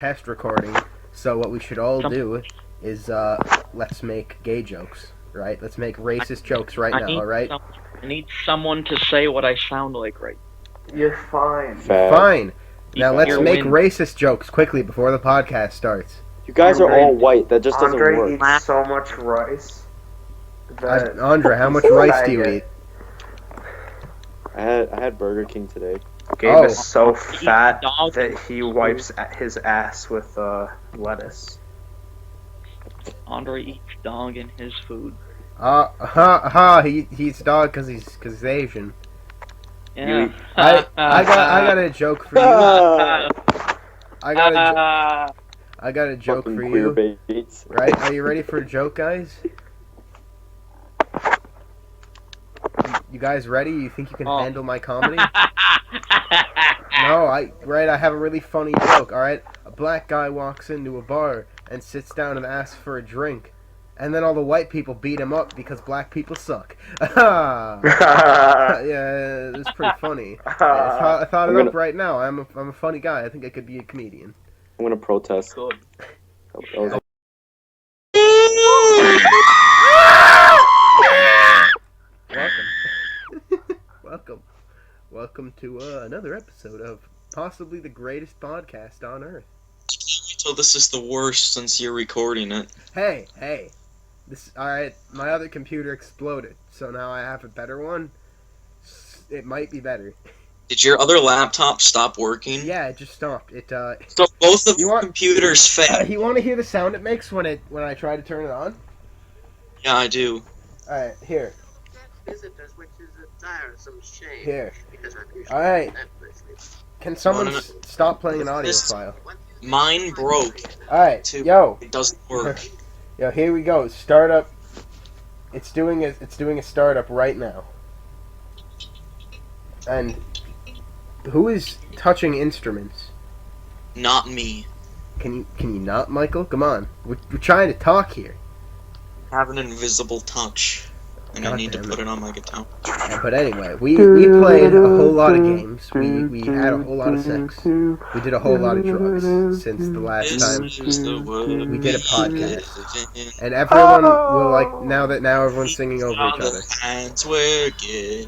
test recording. So what we should all do is let's make gay jokes, right? Let's make racist jokes right now, all right? I need someone to say what I sound like right. You're fine. Fine. Now let's You're make win. racist jokes quickly before the podcast starts. You guys are all white. That just doesn't Andre work. eats so much rice. That Andre, how much rice do you eat? I had Burger King today. Gabe is so He eats fat dog that he wipes his ass with lettuce. Andre eats dog in his food. He eats dog because he's Asian. Yeah. I got a joke for you. I got a joke Fucking for queer you. baits. Right? Are you ready for a joke, guys? You guys ready? You think you can handle my comedy? No, I have a really funny joke, alright? A black guy walks into a bar and sits down and asks for a drink. And then all the white people beat him up because black people suck. Yeah, it's pretty funny. I thought it up right now. I'm a funny guy. I think I could be a comedian. I'm gonna protest. Good. Welcome to another episode of possibly the greatest podcast on earth. So this is the worst since you're recording it. Hey, alright, my other computer exploded, so now I have a better one. It might be better. Did your other laptop stop working? Yeah, it just stopped. So both of the computers failed. You want to hear the sound it makes when I try to turn it on? Yeah, I do. Alright, here. Visitors, which is a tiresome shame. Here. Because I'm usually Alright. that person. Can someone stop playing an audio This- file? Mine broke. Alright, Too. yo. It doesn't work. Yo, here we go. Startup. It's doing a startup right now. And who is touching instruments? Not me. Can you not, Michael? Come on. We're trying to talk here. I have an invisible touch. And I need to put it on my guitar. But anyway, we played a whole lot of games. We had a whole lot of sex. We did a whole lot of drugs since the last time we did a podcast. And everyone will now everyone's singing over each other.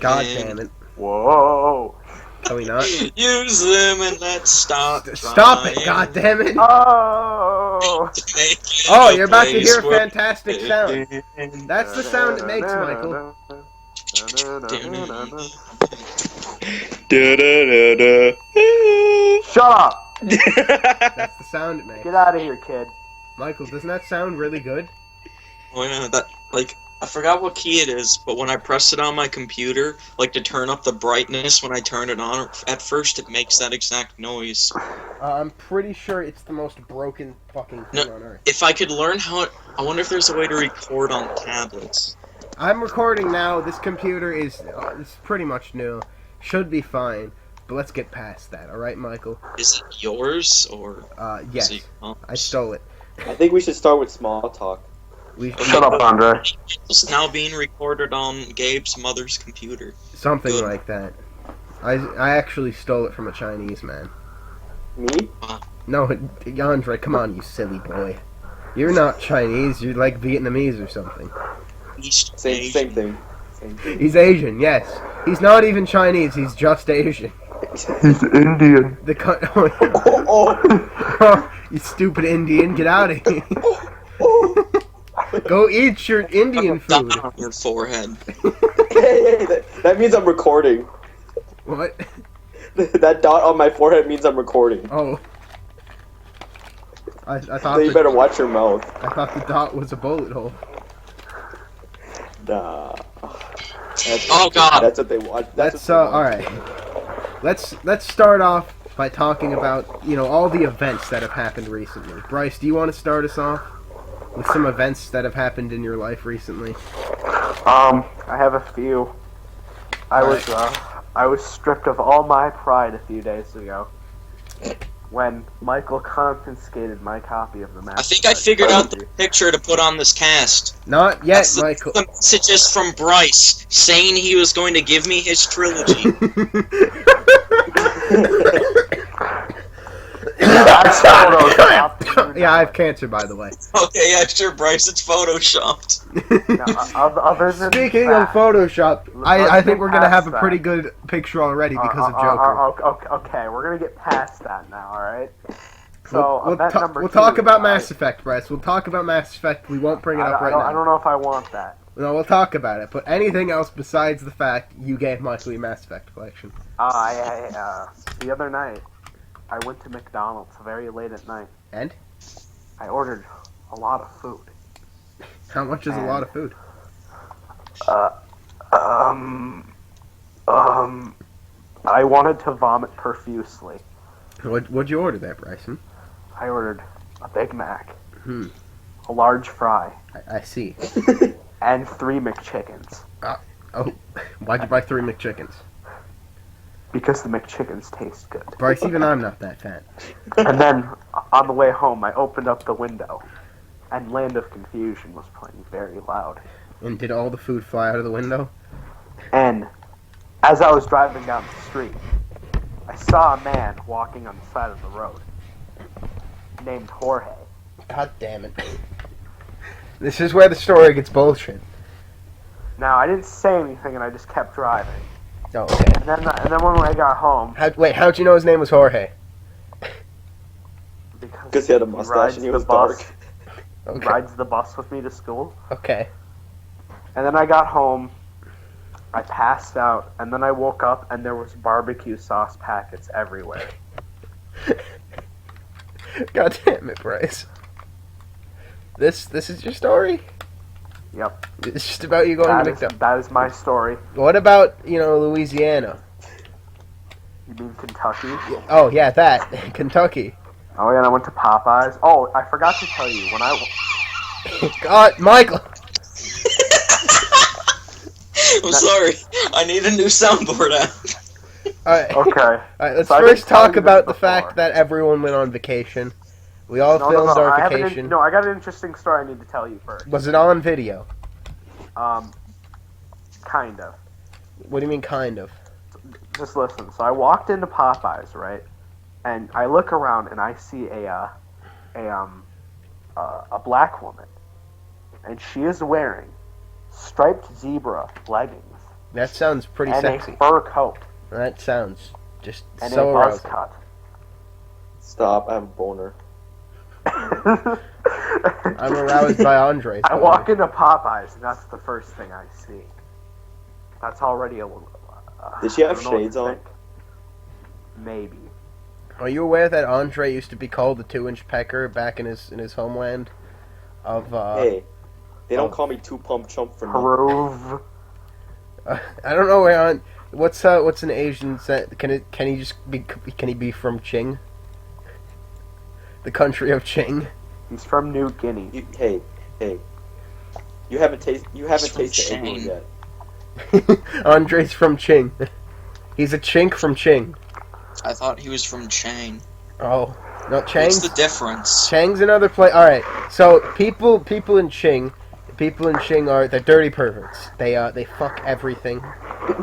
God damn it. Whoa! Can we not? Use them and let's stop. Stop it! God damn it! Oh! Oh, you're about to hear a fantastic sound. That's the sound it makes, Michael. Shut up! That's the sound it makes. Get out of here, kid. Michael, doesn't that sound really good? Well, yeah, I forgot what key it is, but when I press it on my computer, to turn up the brightness when I turn it on, at first it makes that exact noise. I'm pretty sure it's the most broken fucking thing on earth. If I could learn I wonder if there's a way to record on tablets. I'm recording now. This computer is it's pretty much new. Should be fine. But let's get past that, alright, Michael? Is it yours, or...? Yes. I stole it. I think we should start with small talk. Shut up, Andre. It's now being recorded on Gabe's mother's computer. Something like that. I actually stole it from a Chinese man. Me? No, Andre, come on, you silly boy. You're not Chinese, you're like Vietnamese or something. Same thing. He's Asian, yes. He's not even Chinese, he's just Asian. He's Indian. Oh, you stupid Indian, get out of here. Go eat your Indian food. On your forehead. Hey, that means I'm recording. What? That dot on my forehead means I'm recording. Oh. I thought So you better watch your mouth. I thought the dot was a bullet hole. Nah. Oh god. That's what they want. Alright. Let's start off by talking about, all the events that have happened recently. Bryce, do you want to start us off with some events that have happened in your life recently? I have a few. I was stripped of all my pride a few days ago when Michael confiscated my copy of the Master. I think I figured out the picture to put on this cast. Not yet, That's Michael. The messages from Bryce saying he was going to give me his trilogy. That's Photoshopped. Yeah, I have cancer, by the way. Okay, yeah, sure, Bryce, it's photoshopped. Other than Speaking that, of Photoshop, I let's think get we're gonna have past a that. pretty good picture already because of Joker. Okay, we're gonna get past that now, alright? So, We'll event number we'll 2, talk about alright? Mass Effect, Bryce. We'll talk about Mass Effect. We won't bring it up right I now. don't know if I want that. No, we'll talk about it. But anything else besides the fact you gave Michael your Mass Effect collection? The other night, I went to McDonald's very late at night. And? I ordered a lot of food. How much is a lot of food? I wanted to vomit profusely. What'd you order there, Bryson? I ordered a Big Mac, Hmm. a large fry, I see. and 3 McChickens. Oh, why'd you buy 3 McChickens? Because the McChickens taste good. Bryce, even I'm not that fat. And then, on the way home, I opened up the window, and Land of Confusion was playing very loud. And did all the food fly out of the window? And, as I was driving down the street, I saw a man walking on the side of the road, named Jorge. God damn it. This is where the story gets bullshit. Now, I didn't say anything, and I just kept driving. Oh, okay. And then when I got home, How'd you know his name was Jorge? Because he had a mustache and he was dark. Okay. Rides the bus with me to school. Okay. And then I got home, I passed out, and then I woke up and there was barbecue sauce packets everywhere. God damn it, Bryce. This is your story? Yep. It's just about you going to McDonald's. That is my story. What about, Louisiana? You mean Kentucky? Oh, yeah, that. Kentucky. Oh yeah, and I went to Popeyes. Oh, I forgot to tell you, when I... God, Michael! I'm sorry. I need a new soundboard app. Alright, Okay. let's So I didn't first tell talk you about this the fact before. that everyone went on vacation. We all No, filmed our I have vacation. I got an interesting story I need to tell you first. Was it on video? Kind of. What do you mean, kind of? Just listen. So I walked into Popeyes, right? And I look around and I see a black woman, and she is wearing striped zebra leggings That sounds pretty and sexy. a fur coat That sounds just and so a buzz arousing. cut. Stop, I have a boner. I'm aroused by Andre's. I walk into Popeyes and that's the first thing I see. That's already a little. Did she have I don't know what shades to on? think. Maybe. Are you aware that Andre used to be called the 2-inch pecker back in his homeland? Of Hey, they don't oh. call me 2-pump chump for nothing. Peru. I don't know where on. What's an Asian set? Can he be from Qing? The country of Qing. He's from New Guinea. Hey, you haven't from tasted igloo Shane. yet. Andre's from Qing. He's a chink from Qing. I thought he was from Chang. Oh, no, What's Chang's the difference? Chang's another place. All right, so people in Qing are they're dirty perverts. They fuck everything,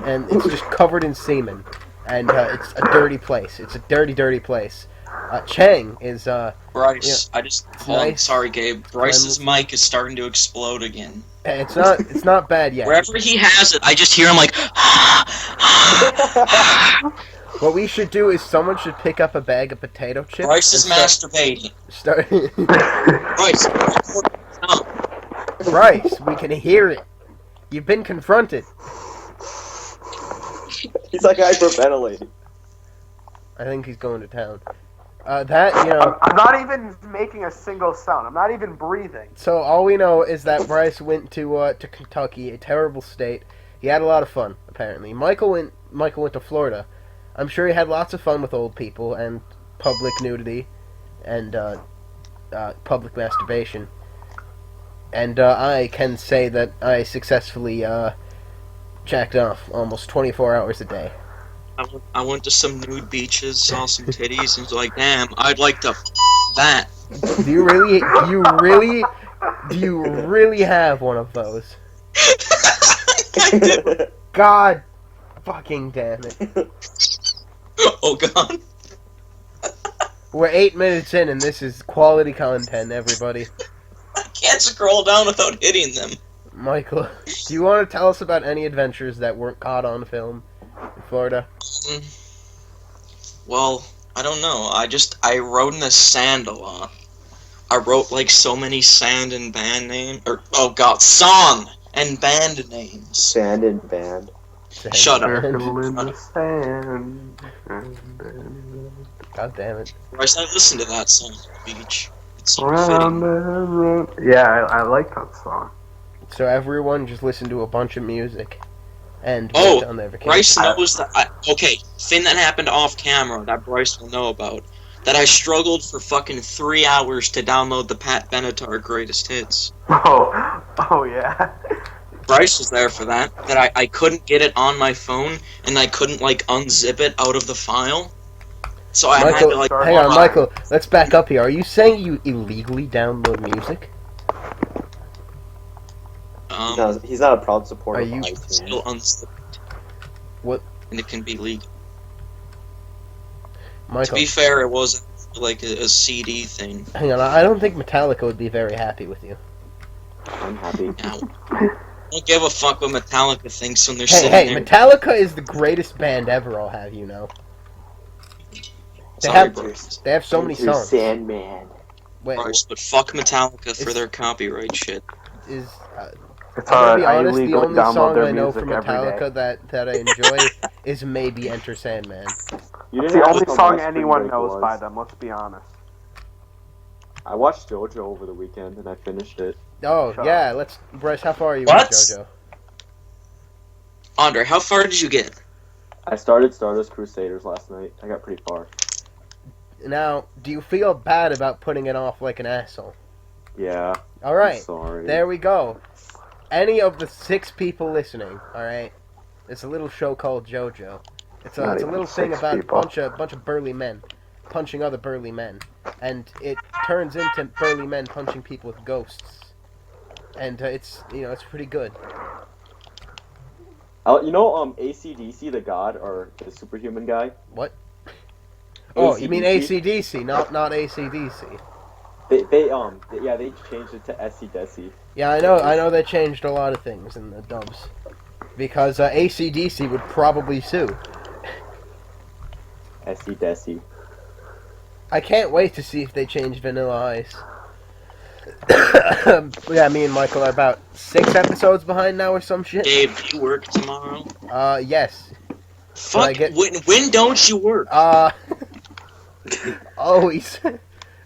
and it's just covered in semen, and it's a dirty place. It's a dirty place. Chang is Bryce, Yeah. I just hold on, nice. Sorry, Gabe. Bryce's mic is starting to explode again. it's not bad yet. Wherever he has it, I just hear him like. What we should do is someone should pick up a bag of potato chips. Bryce is and masturbating. Start. Bryce, no. Bryce, we can hear it. You've been confronted. He's like hyperventilating. I think he's going to town. That I'm not even making a single sound. I'm not even breathing. So all we know is that Bryce went to Kentucky, a terrible state. He had a lot of fun, apparently. Michael went to Florida. I'm sure he had lots of fun with old people and public nudity and public masturbation. And I can say that I successfully jacked off almost 24 hours a day. I went to some nude beaches, saw some titties, and was like, damn, I'd like to that. Do you really have one of those? I do. God fucking damn it. Oh, God. We're 8 minutes in, and this is quality content, everybody. I can't scroll down without hitting them. Michael, do you want to tell us about any adventures that weren't caught on film in Florida? Well, I don't know. I wrote in the sand a lot. I wrote like so many sand and band names, song and band names. Sand and band. Shut up. Circle in the sand. God damn it. Bryce, I listened to that song at the beach. It's so Round fitting. and round. Yeah, I like that song. So everyone just listened to a bunch of music and Oh, went on their vacation. Bryce knows that. Thing that happened off camera that Bryce will know about. That I struggled for fucking 3 hours to download the Pat Benatar greatest hits. Oh yeah. Bryce was there for that. That I couldn't get it on my phone and I couldn't like unzip it out of the file. So I had Michael, to like. hang on, Michael. Let's back up here. Are you saying you illegally download music? He's not a proud supporter Are of you- iTunes. Still unzipped. What? And it can be legal. To Michael, be fair, it wasn't like a CD thing. hang on. I don't think Metallica would be very happy with you. I'm happy. Now, I don't give a fuck what Metallica thinks when they're Hey, sitting there. Metallica is the greatest band ever, I'll have you know. They Sorry, have- Bryce. They have so many Enter songs. Sandman. Wait, Bryce, but fuck Metallica for It's- their copyright shit. is... It's I'm gonna be I honest, the illegally only download song their I know music from every day. Metallica that I enjoy is maybe Enter Sandman. You It's didn't the ask only how song much Spring anyone Break knows was. by them, let's be honest. I watched JoJo over the weekend and I finished it. Oh, Shut yeah, let's... Bryce, how far are you What? with JoJo? Andre, how far did you get? I started Stardust Crusaders last night. I got pretty far. Now, do you feel bad about putting it off like an asshole? Yeah. I'm Alright, sorry. there we go. Any of the 6 people listening, alright? It's a little show called JoJo. It's Not a even little thing 6 about people. a bunch of burly men punching other burly men. And it turns into burly men punching people with ghosts. And it's pretty good. AC/DC, the god, or the superhuman guy? Oh, you mean AC/DC? AC/DC, not AC/DC. They changed it to SC-DC. Yeah, I know they changed a lot of things in the dubs. Because AC/DC would probably sue. SC-DC. I can't wait to see if they change Vanilla Ice. Yeah, me and Michael are about 6 episodes behind now or some shit. Gabe, do you work tomorrow? Yes. Fuck, get- when don't you work? Always.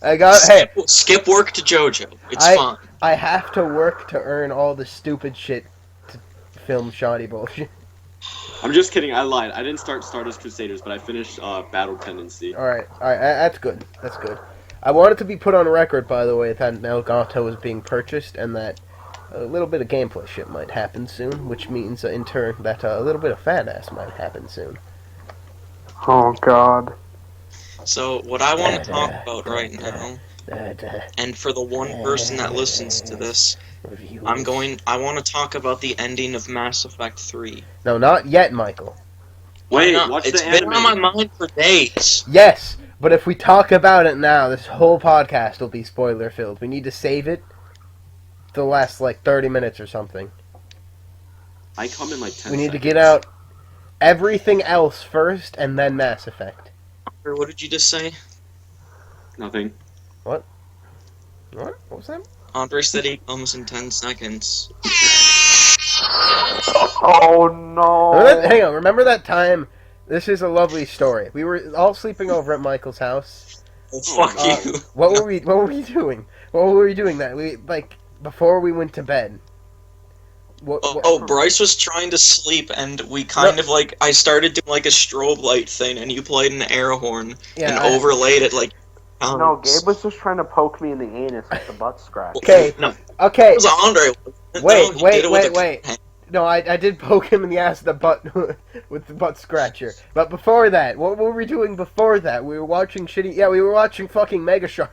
Hey, Skip work to JoJo. It's I- fine. I have to work to earn all the stupid shit to film shoddy bullshit. I'm just kidding. I lied. I didn't start Stardust Crusaders, but I finished Battle Tendency. Alright, that's good. That's good. I wanted to be put on record, by the way, that Elgato is being purchased and that a little bit of gameplay shit might happen soon, which means, in turn, that a little bit of fat ass might happen soon. Oh god. So, what I want to talk about right now, and for the one person that listens to this, I want to talk about the ending of Mass Effect 3. No, not yet, Michael. Wait, Why not? watch It's the been anime. on my mind for days. Yes, but if we talk about it now, this whole podcast will be spoiler filled. We need to save it the last, 30 minutes or something. I come in like 10 We need to seconds. get out everything else first, and then Mass Effect. Or what did you just say? Nothing. What? What was that? Andre said he comes in 10 seconds. Oh no. Hang on, remember that time? This is a lovely story. We were all sleeping over at Michael's house. Oh, fuck you. What were we doing? What were we doing that before we went to bed? Oh, Bryce was trying to sleep, and we kind of I started doing a strobe light thing, and you played an air horn and overlaid it No, Gabe was just trying to poke me in the anus with the butt scratch. Okay. No, Okay. it was Andre. Wait. No, I did poke him in the ass with the butt with the butt scratcher. But before that, what were we doing before that? We were watching we were watching fucking Mega Shark.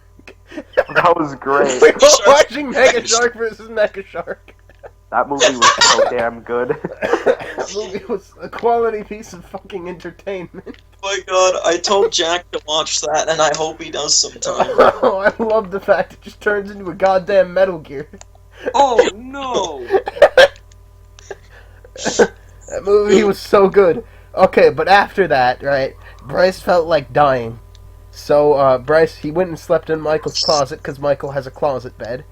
That was great. We were watching Mega Shark versus Mecha Shark. That movie was so damn good. That movie was a quality piece of fucking entertainment. Oh my god, I told Jack to watch that, and I hope he does sometime. Oh, I love the fact it just turns into a goddamn Metal Gear. Oh no! That movie was so good. Okay, but after that, right, Bryce felt like dying. So, Bryce, he went and slept in Michael's closet, because Michael has a closet bed.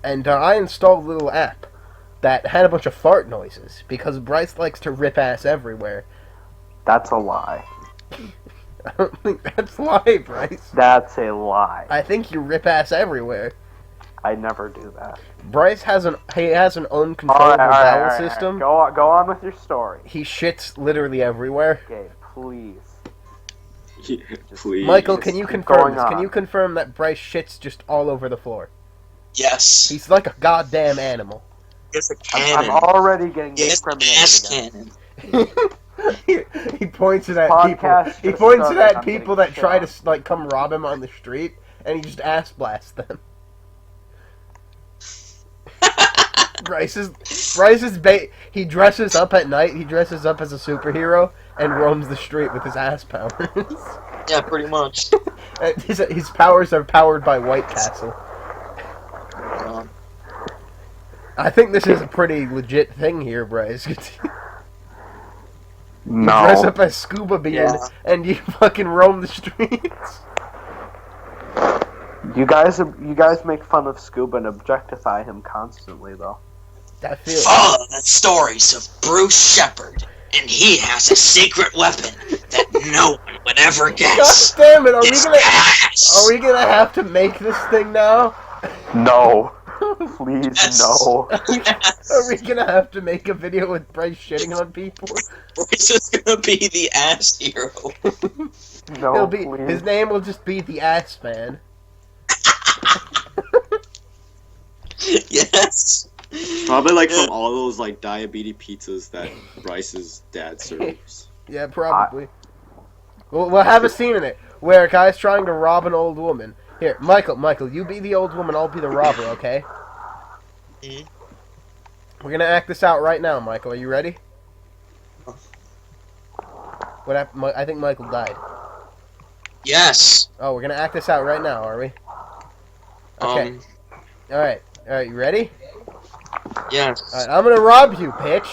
And I installed a little app that had a bunch of fart noises, because Bryce likes to rip ass everywhere. That's a lie. I don't think that's a lie, Bryce. That's a lie. I think you rip ass everywhere. I never do that. Bryce has an uncontrollable bowel system. Go on with your story. He shits literally everywhere. Okay, please. Please. Michael, Just can you keep confirm going this? Can on. you confirm that Bryce shits just all over the floor? Yes. He's like a goddamn animal. It's a I'm cannon. already getting Yes, discriminated ass against. cannon. He points it at Podcast people. He just points it started, at I'm people getting that try shit to like come rob him on the street, and he just ass blasts them. Bryce's he dresses up at night. He dresses up as a superhero and roams the street with his ass powers. Yeah, pretty much. And his powers are powered by White Castle. I think this is a pretty legit thing here, Bryce. You dress No. up as Scuba Bean Yeah. and you fucking roam the streets. You guys make fun of Scuba and objectify him constantly, though. I feel Follow the stories of Bruce Shepard, and he has a secret weapon that no one would ever God guess. damn it! It's ass. Are we gonna have to make this thing now? No. Please, Yes. no. Are we gonna have to make a video with Bryce shitting on people? Bryce is gonna be the ass hero. No, His please. name will just be the Ass Man. Yes. Probably like from all those like diabetes pizzas that Bryce's dad serves. Yeah, probably. We'll have a scene in it where a guy's trying to rob an old woman. Here, Michael, you be the old woman, I'll be the robber, okay? Mhm. We're gonna act this out right now, Michael. Are you ready? What happened? I think Michael died. Yes. Oh, we're gonna act this out right now, are we? Okay. Alright, you ready? Yes. Alright, I'm gonna rob you, bitch.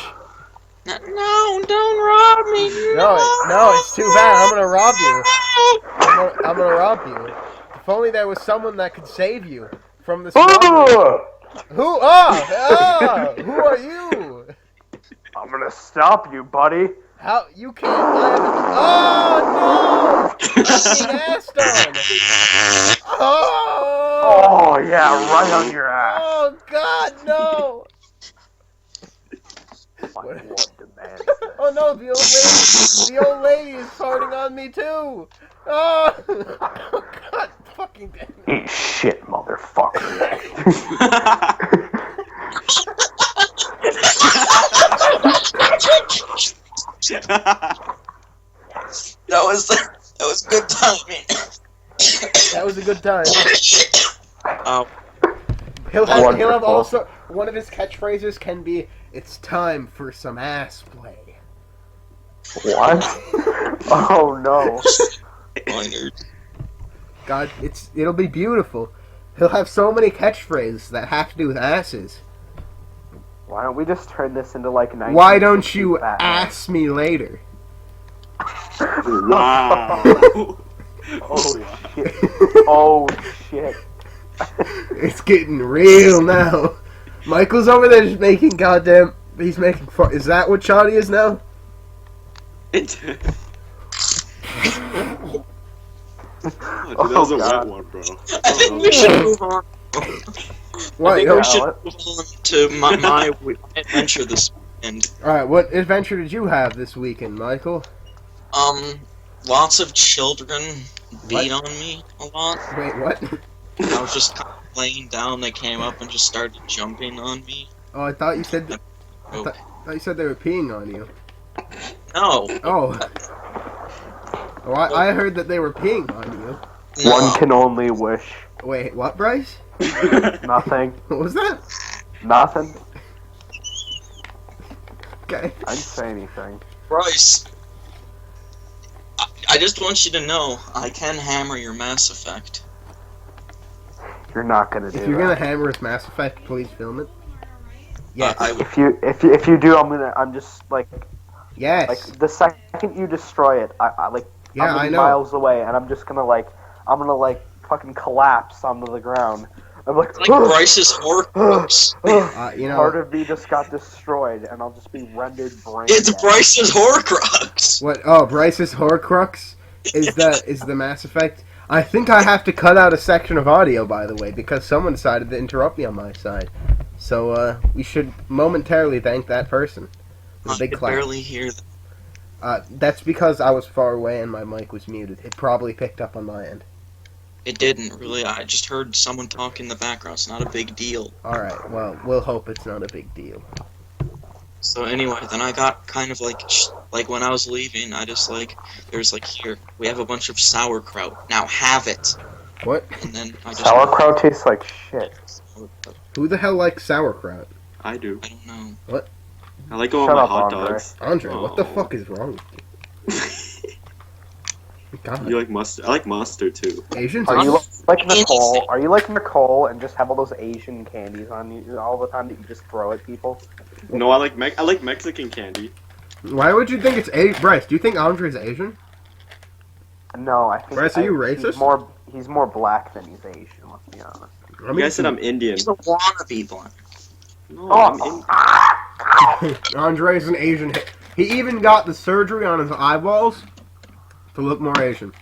No, don't rob me. No, it's too bad. I'm gonna rob you. I'm gonna rob you. If only there was someone that could save you from this robbery. Who? Who are you? I'm gonna stop you, buddy. How you can't? Oh no! I'm being assed on. Oh! Oh, yeah, right on your ass. Oh God, no! What demands Oh no, the old lady is farting on me too. Oh, oh God, fucking damn it! Eat shit, motherfucker. That was good timing. That was a good time. Oh, He'll have Wonderful. also one of his catchphrases can be, "It's time for some ass play." What? Oh, no. pointers. God, it'll be beautiful. He'll have so many catchphrases that have to do with asses. Why don't we just turn this into like 1960s Why don't you Batman? ask me later? Wow. Oh, shit. Oh, shit. It's getting real now. Michael's over there just making goddamn. He's making fun. Is that what Shoddy is now? Oh, dude, that was a wet one, bro. I think we should move on. What? I think Yo, we should what? move on to my adventure this weekend. Alright, what adventure did you have this weekend, Michael? Lots of children beat on me a lot. Wait, what? I was just kind of laying down. They came up and just started jumping on me. Oh, I thought you said. Oh. thought you said they were peeing on you. No, Oh. Oh, I heard that they were peeing on you. no. One can only wish. Wait, what, Bryce? Nothing. What was that? Nothing. Okay. I didn't say anything. Bryce, I just want you to know I can hammer your Mass Effect. You're not gonna do If you're that. gonna hammer his Mass Effect, please film it. Yes. I If you do, I'm just like Yes. the second you destroy it, I'm Yeah, gonna I be know. miles away, and I'm gonna fucking collapse onto the ground. I'm like, like Bryce's Horcrux. You know, part of me just got destroyed, and I'll just be rendered brain It's dead. Bryce's Horcrux. what? Oh, Bryce's Horcrux is the Mass Effect. I think I have to cut out a section of audio, by the way, because someone decided to interrupt me on my side. So we should momentarily thank that person with a I big could clap. barely hear that. That's because I was far away and my mic was muted. It probably picked up on my end. It didn't really. I just heard someone talk in the background. It's not a big deal. All right. Well, we'll hope it's not a big deal. So anyway, then I got kind of like when I was leaving, I just there's here, we have a bunch of sauerkraut. Now have it. What? And then I just Sauerkraut tastes like shit. Who the hell likes sauerkraut? I do. I don't know. What? I like all Shut my up, hot Andre. dogs. Andre, what the Oh. fuck is wrong with you? God. You like mustard? I like mustard too. Asians Are you are like Nicole? Are you like Nicole and just have all those Asian candies on you all the time that you just throw at people? No, I like Mexican candy. Why would you think it's Asian? Bryce, do you think Andre's Asian? No, I think. Bryce, are you racist? He's more black than he's Asian. Let's be honest. I You guys said I'm Indian. He's a wannabe black. No, I'm in. Andre's an Asian. He even got the surgery on his eyeballs to look more Asian.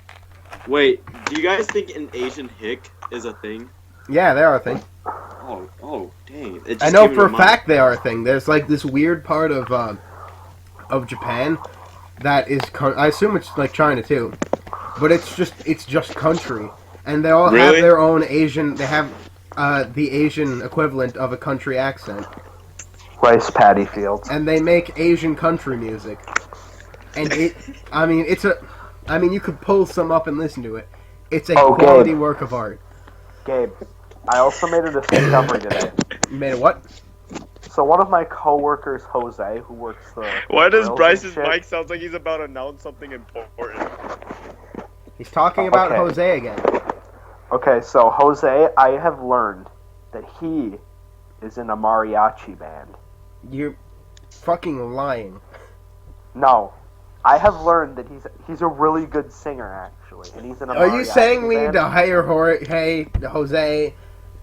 Wait, do you guys think an Asian hick is a thing? Yeah, they are a thing. Oh, dang. It just I know came for a to mind. fact they are a thing. There's like this weird part of Japan that is. I assume it's like China too, but it's just country, and they all have Really? their own Asian. They have the Asian equivalent of a country accent, Rice paddy fields. and they make Asian country music. And you could pull some up and listen to it. It's a quality Gabe. work of art. Gabe, I also made a discovery today. You made a what? So one of my coworkers, Jose, who works the. Why does grills and Bryce's shit- mic sound like he's about to announce something important? He's talking about Okay. Jose again. Okay, so Jose, I have learned that he is in a mariachi band. You're fucking lying. No, I have learned that he's a really good singer actually, and he's in a mariachi Are you saying we need band. to hire Jose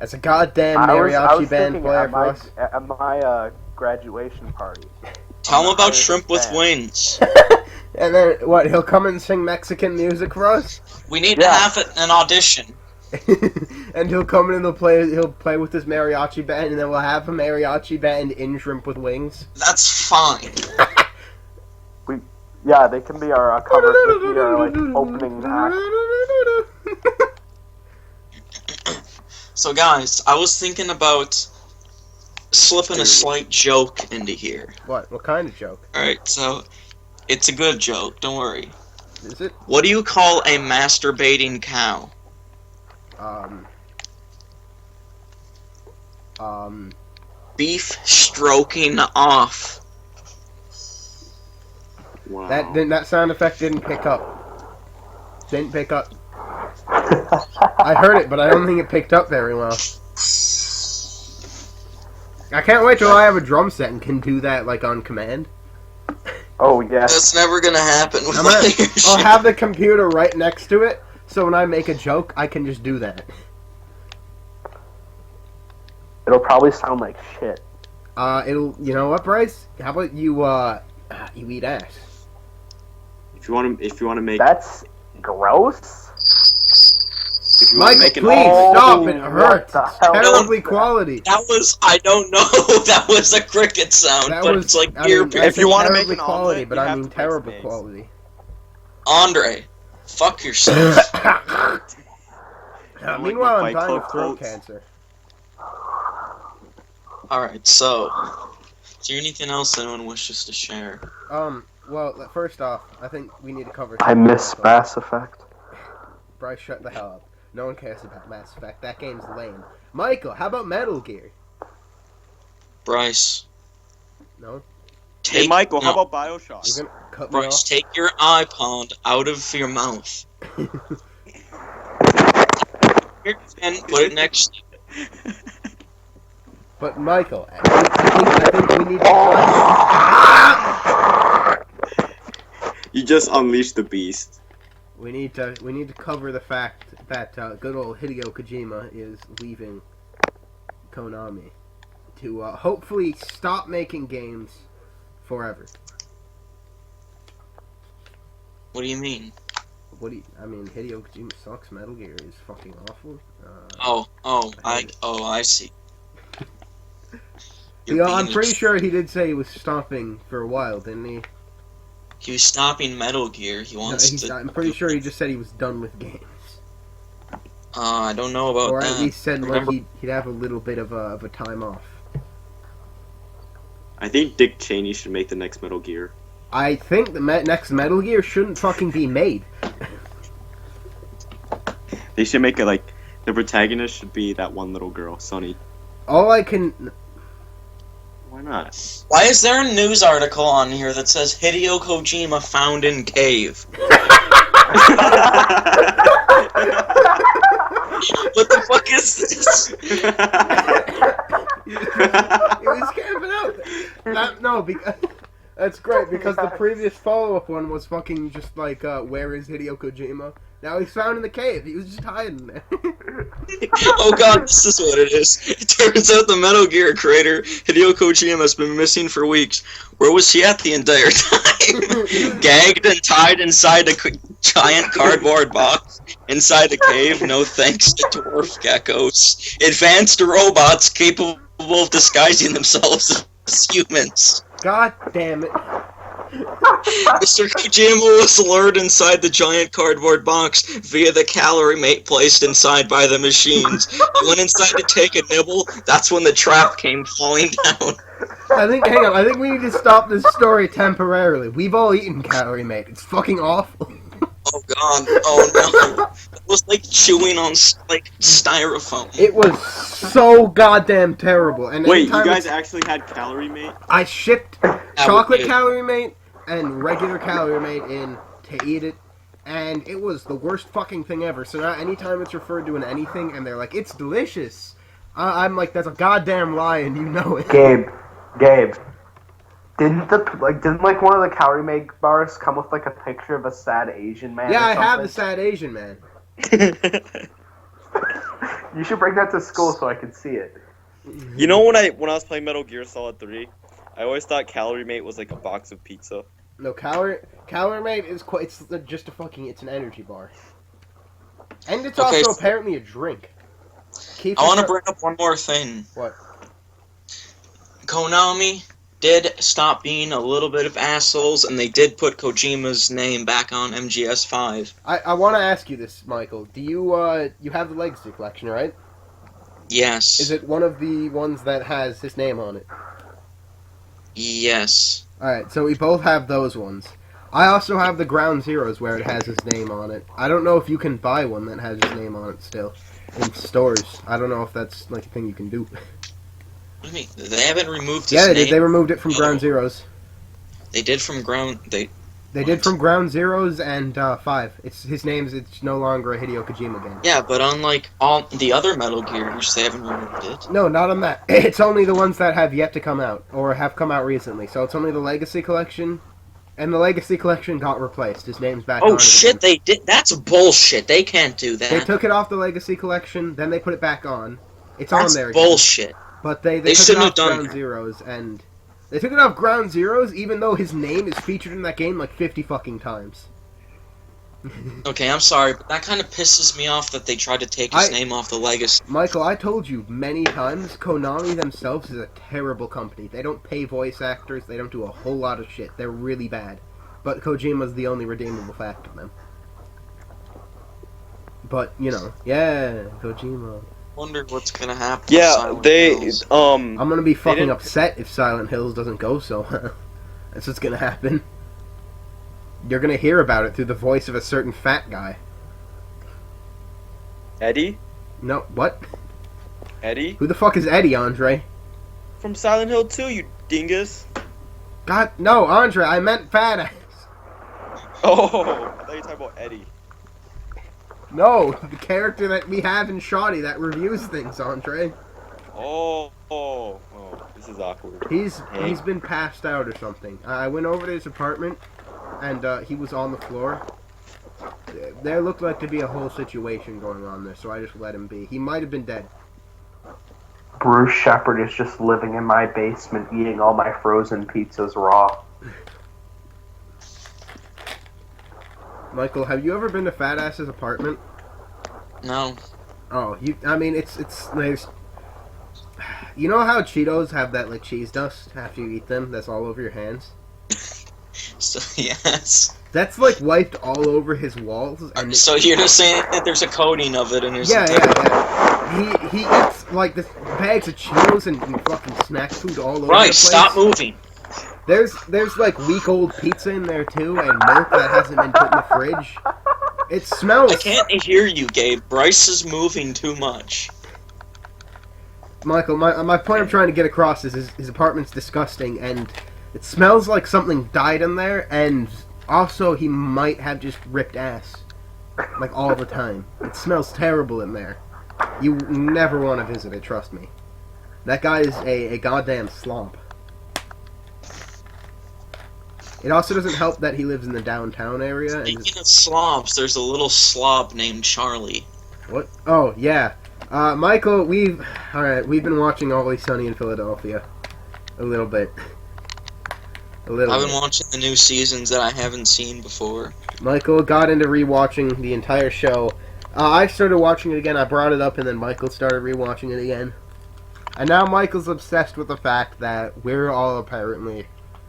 as a goddamn I mariachi was band thinking player at for my, us? at my graduation party. Tell him I'm about hiring shrimp with band. wings. And then what? He'll come and sing Mexican music for us, We need to Yeah. have an audition. and he'll come in and he'll play with this mariachi band, and then we'll have a mariachi band in Shrimp with Wings. That's fine. Yeah, they can be our cover. They can be our opening act. So guys, I was thinking about slipping a slight joke into here. What? What kind of joke? Alright, so it's a good joke, don't worry. Is it? What do you call a masturbating cow? Beef stroking off. Wow. That sound effect didn't pick up. Didn't pick up. I heard it, but I don't think it picked up very well. I can't wait till I have a drum set and can do that like on command. Oh yes. That's never gonna happen with I'm gonna, like your I'll shit. have the computer right next to it, so when I make a joke, I can just do that. It'll probably sound like shit. You know what, Bryce? How about you eat ass? If you want to make, That's gross. if you want to Michael, make an please Oh, stop! It what hurts. the It's hell terribly was that? quality. That was, I don't know, that was a cricket sound, That but was, it's like I ear mean, piercing. If you wanna make terribly an quality, omelet, but you I have mean to place terrible eggs. quality. Andre, fuck yourself. Like Meanwhile, the I'm Fight dying Club of throat quotes. cancer. Alright, so, is there anything else anyone wishes to share? Well, first off, I think we need to cover. I miss Mass Effect. Bryce, shut the hell up. No one cares about Mass Effect. That game's lame. Michael, how about Metal Gear? Bryce, No. Hey, Michael, how about Bioshock? You're gonna cut me Bryce, off? take your iPod out of your mouth. And put it next to you. But Michael, I think we need to. You just unleashed the beast. We need to cover the fact that good old Hideo Kojima is leaving Konami to hopefully stop making games forever. What do you mean? I mean, Hideo Kojima sucks. Metal Gear is fucking awful. I see. I'm pretty sure he did say he was stopping for a while, didn't he? He was stopping Metal Gear. I'm pretty sure he just said he was done with games. I don't know about Or that. at least said Remember- like he'd have a little bit of a time off. I think Dick Cheney should make the next Metal Gear. I think the next Metal Gear shouldn't fucking be made. They should make it like the protagonist should be that one little girl, Sunny. All I can... Why not? Why is there a news article on here that says Hideo Kojima found in cave? What the fuck is this? He was camping out. No, because... That's great, because the previous follow-up one was fucking just like, where is Hideo Kojima? Now he's found in the cave. He was just hiding there. Oh god, this is what it is. It turns out the Metal Gear creator, Hideo Kojima, has been missing for weeks. Where was he at the entire time? Gagged and tied inside a giant cardboard box inside a cave, no thanks to dwarf geckos. Advanced robots capable of disguising themselves as humans. God damn it. Mr. Kojima was lured inside the giant cardboard box via the calorie mate placed inside by the machines. He went inside to take a nibble. That's when the trap came falling down. Hang on, I think we need to stop this story temporarily. We've all eaten Calorie Mate. It's fucking awful. Oh god, oh no. It was like chewing on like styrofoam. It was so goddamn terrible. And Wait, you anytime guys actually had Calorie Mate? I shipped chocolate did. Calorie Mate and regular Calorie Mate in to eat it, and it was the worst fucking thing ever. So now anytime it's referred to in anything and they're like, it's delicious, I'm like, that's a goddamn lie and you know it. Gabe. Didn't one of the Calorie Mate bars come with like a picture of a sad Asian man? Yeah, or I have the something? sad Asian man. You should bring that to school so I can see it. You know when I was playing Metal Gear Solid 3, I always thought Calorie Mate was like a box of pizza. No, Calorie Mate is it's just it's an energy bar. And it's Okay, also so- apparently a drink. I want to bring up one more thing. What? Konami did stop being a little bit of assholes, and they did put Kojima's name back on MGS5. I want to ask you this, Michael. Do you you have the Legacy Collection, right? Yes. Is it one of the ones that has his name on it? Yes. Alright, so we both have those ones. I also have the Ground Zeroes where it has his name on it. I don't know if you can buy one that has his name on it still. In stores. I don't know if that's like a thing you can do. What do you mean? They haven't removed his Yeah, they name? did. They removed it from No. Ground Zeroes. They did from Ground... They did from Ground Zeroes and 5. It's no longer a Hideo Kojima game. Yeah, but unlike all the other Metal Gears, they haven't removed it. No, not on that. It's only the ones that have yet to come out, or have come out recently. So it's only the Legacy Collection, and the Legacy Collection got replaced. His name's back on Oh it shit, again. they did? That's bullshit. They can't do that. They took it off the Legacy Collection, then they put it back on. It's That's on there again. bullshit. But they They took it shouldn't off have done Ground that. Zeroes, and... They took it off Ground Zeroes, even though his name is featured in that game like 50 fucking times. Okay, I'm sorry, but that kind of pisses me off that they tried to take his name off the Legacy. Michael, I told you many times, Konami themselves is a terrible company. They don't pay voice actors, they don't do a whole lot of shit. They're really bad. But Kojima's the only redeemable fact of them. But, you know, yeah, Kojima. Wonder what's gonna happen. with Yeah, Silent they Hills. I'm gonna be fucking didn't- upset if Silent Hills doesn't go so. That's what's gonna happen. You're gonna hear about it through the voice of a certain fat guy. Eddie? No, what? Eddie? Who the fuck is Eddie, Andre? From Silent Hill 2, you dingus. God, no, Andre, I meant fat ass. Oh, I thought you were talking about Eddie. No, the character that we have in Shoddy that reviews things, Andre. Oh, this is awkward. He's Hank. been passed out or something. I went over to his apartment, and he was on the floor. There looked like to be a whole situation going on there, so I just let him be. He might have been dead. Bruce Shepard is just living in my basement eating all my frozen pizzas raw. Michael, have you ever been to Fat Ass's apartment? No. Oh, I mean, it's nice. You know how Cheetos have that like cheese dust after you eat them? That's all over your hands. So yes. That's like wiped all over his walls. And So you're just saying that there's a coating of it in his yeah. entire... He eats like this bags of Cheetos and fucking snack food all over the Bryce, place. stop moving. There's like week-old pizza in there too, and milk that hasn't been put in the fridge. It smells. I can't hear you, Gabe. Bryce is moving too much. Michael, my point I'm trying to get across is his apartment's disgusting, and it smells like something died in there, and also he might have just ripped ass, like all the time. It smells terrible in there. You never want to visit it, trust me. That guy is a goddamn slump. It also doesn't help that he lives in the downtown area. And Speaking of slobs, there's a little slob named Charlie. what? Oh yeah, Michael. We've been watching Always Sunny in Philadelphia, a little bit. I've been watching the new seasons that I haven't seen before. Michael got into rewatching the entire show. I started watching it again. I brought it up, and then Michael started rewatching it again. And now Michael's obsessed with the fact that we're all apparently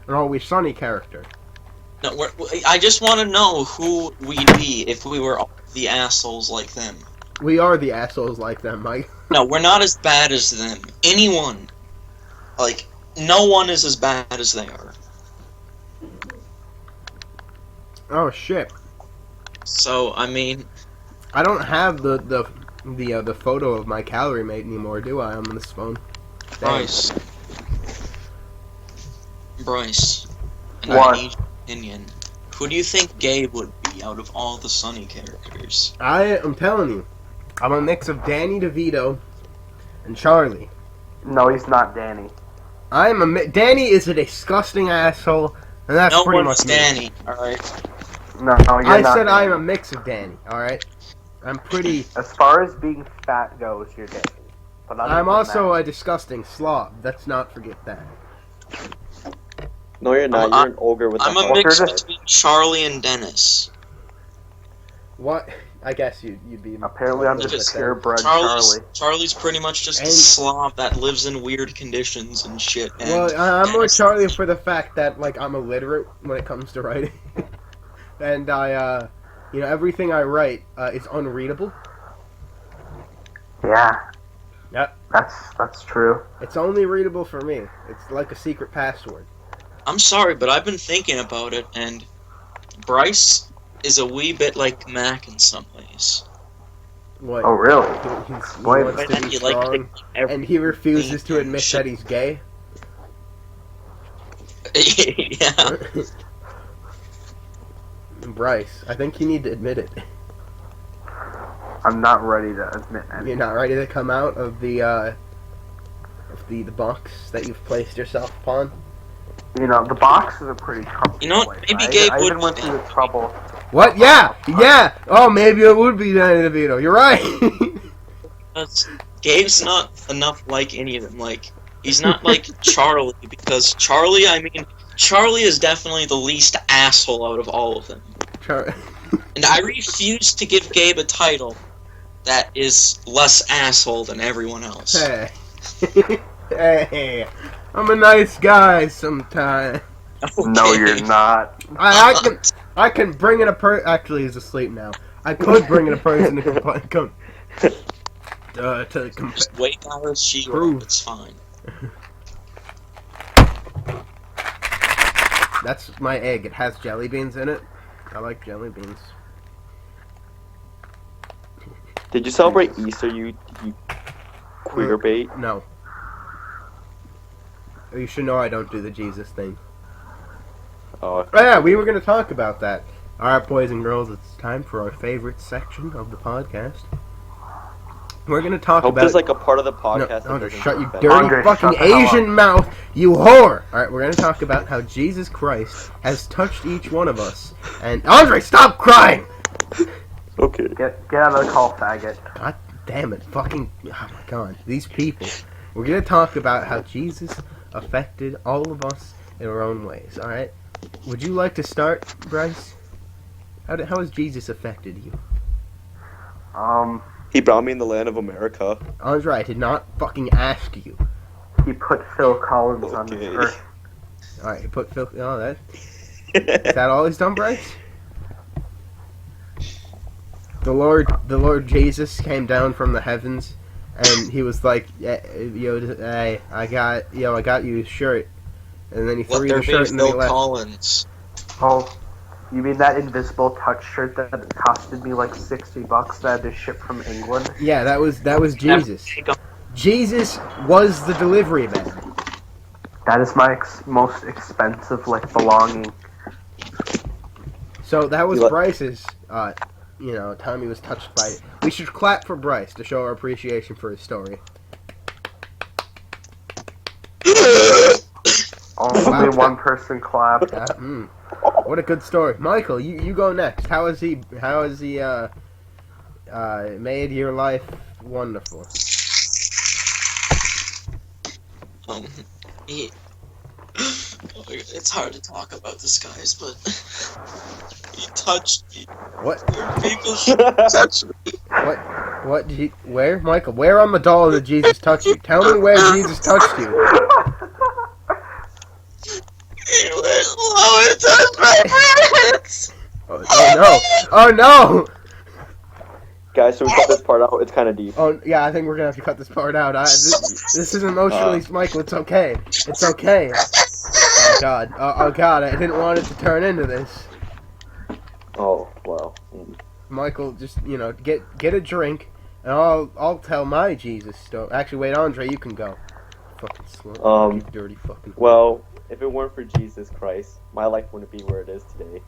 an Always Sunny character. No, I just want to know who we'd be if we were all the assholes like them. We are the assholes like them, Mike. No, we're not as bad as them. Anyone. Like, no one is as bad as they are. Oh shit! So, I mean... I don't have the photo of my calorie mate anymore, do I? On this phone. Dang. Bryce. And What? I need your opinion. Who do you think Gabe would be out of all the Sunny characters? I am telling you, I'm a mix of Danny DeVito and Charlie. No, he's not Danny. Danny is a disgusting asshole, and that's No pretty one's much me. Danny, alright? No, you're I not said Danny. I'm a mix of Danny. All right, I'm pretty. As far as being fat goes, you're Danny. But other I'm than also that, a disgusting slob. Let's not forget that. No, you're not. You're an ogre with I'm a a heart. mix Walker just- between Charlie and Dennis. What? I guess you'd be. apparently I'm just Because a purebred Charlie. Charlie's pretty much just a And- slob that lives in weird conditions and shit. And Well, I'm more Dennis- Charlie for the fact that like I'm illiterate when it comes to writing, and I, everything I write is unreadable. Yeah. Yep. That's true. It's only readable for me. It's like a secret password. I'm sorry, but I've been thinking about it, and Bryce is a wee bit like Mac in some ways. What? Oh, really? He Wait, wants to And be he likes strong, to and he refuses to admit that he's gay. Yeah. Bryce, I think you need to admit it. I'm not ready to admit anything. You're not ready to come out of the box that you've placed yourself upon. You know, the box is a pretty trouble. You know what? Maybe Gabe I would even went be through the that. trouble. What? Yeah. Oh, maybe it would be Danny DeVito. You're right. Gabe's not enough like any of them. Like, he's not like Charlie, because Charlie is definitely the least asshole out of all of them. And I refuse to give Gabe a title that is less asshole than everyone else. Hey. Hey. I'm a nice guy sometimes. No, Okay. you're not. I can bring in a person. Actually, he's asleep now. I could bring in a person to Just wait out as she Prove. it's fine. That's my egg. It has jelly beans in it. I like jelly beans. Did you celebrate Easter, you queer bait? No. You should know I don't do the Jesus thing. Oh, yeah, we were going to talk about that. Alright, boys and girls, it's time for our favorite section of the podcast. We're going to talk Hope about... there's like a part of the No, podcast that Andre, doesn't shut your affect- dirty Andre, fucking shut the hell Asian mouth, you whore! Alright, we're gonna talk about how Jesus Christ has touched each one of us. And Andre, stop crying! Okay. get out of the call, faggot. God damn it, fucking... Oh my god, these people. We're gonna talk about how Jesus affected all of us in our own ways, alright? Would you like to start, Bryce? How has Jesus affected you? He brought me in the land of America. Andre, I did not fucking ask you. He put Phil Collins on Okay. the earth. Alright, he put Phil... Oh, that... Is that all he's done, Bryce? The Lord Jesus came down from the heavens, and he was like, hey, I got you a shirt. And then he threw Let you there the shirt be and then he Phil left. Collins. Oh, you mean that invisible touch shirt that costed me like $60 that I had to ship from England? Yeah, that was Jesus. Jesus was the delivery man. That is my most expensive belonging. So that was You let- Bryce's, time he was touched by it. We should clap for Bryce to show our appreciation for his story. Only Wow. one person clapped. What a good story, Michael. You go next. How has he made your life wonderful? He. It's hard to talk about this, guys, but he touched me. What? People should touch me. What did he? Where, Michael? Where on the doll did Jesus touch you? Tell me where Jesus touched you. He went low and touched my pants. Oh no! Oh no! Guys, should we cut this part out? It's kind of deep. Oh yeah, I think we're gonna have to cut this part out. This is emotionally, Michael. It's okay. It's okay. Oh god. Oh god. I didn't want it to turn into this. Oh, well. Michael, just get a drink, and I'll tell my Jesus story. Actually, wait, Andre, you can go. Fucking slow. You dirty fucking. Well, if it weren't for Jesus Christ, my life wouldn't be where it is today.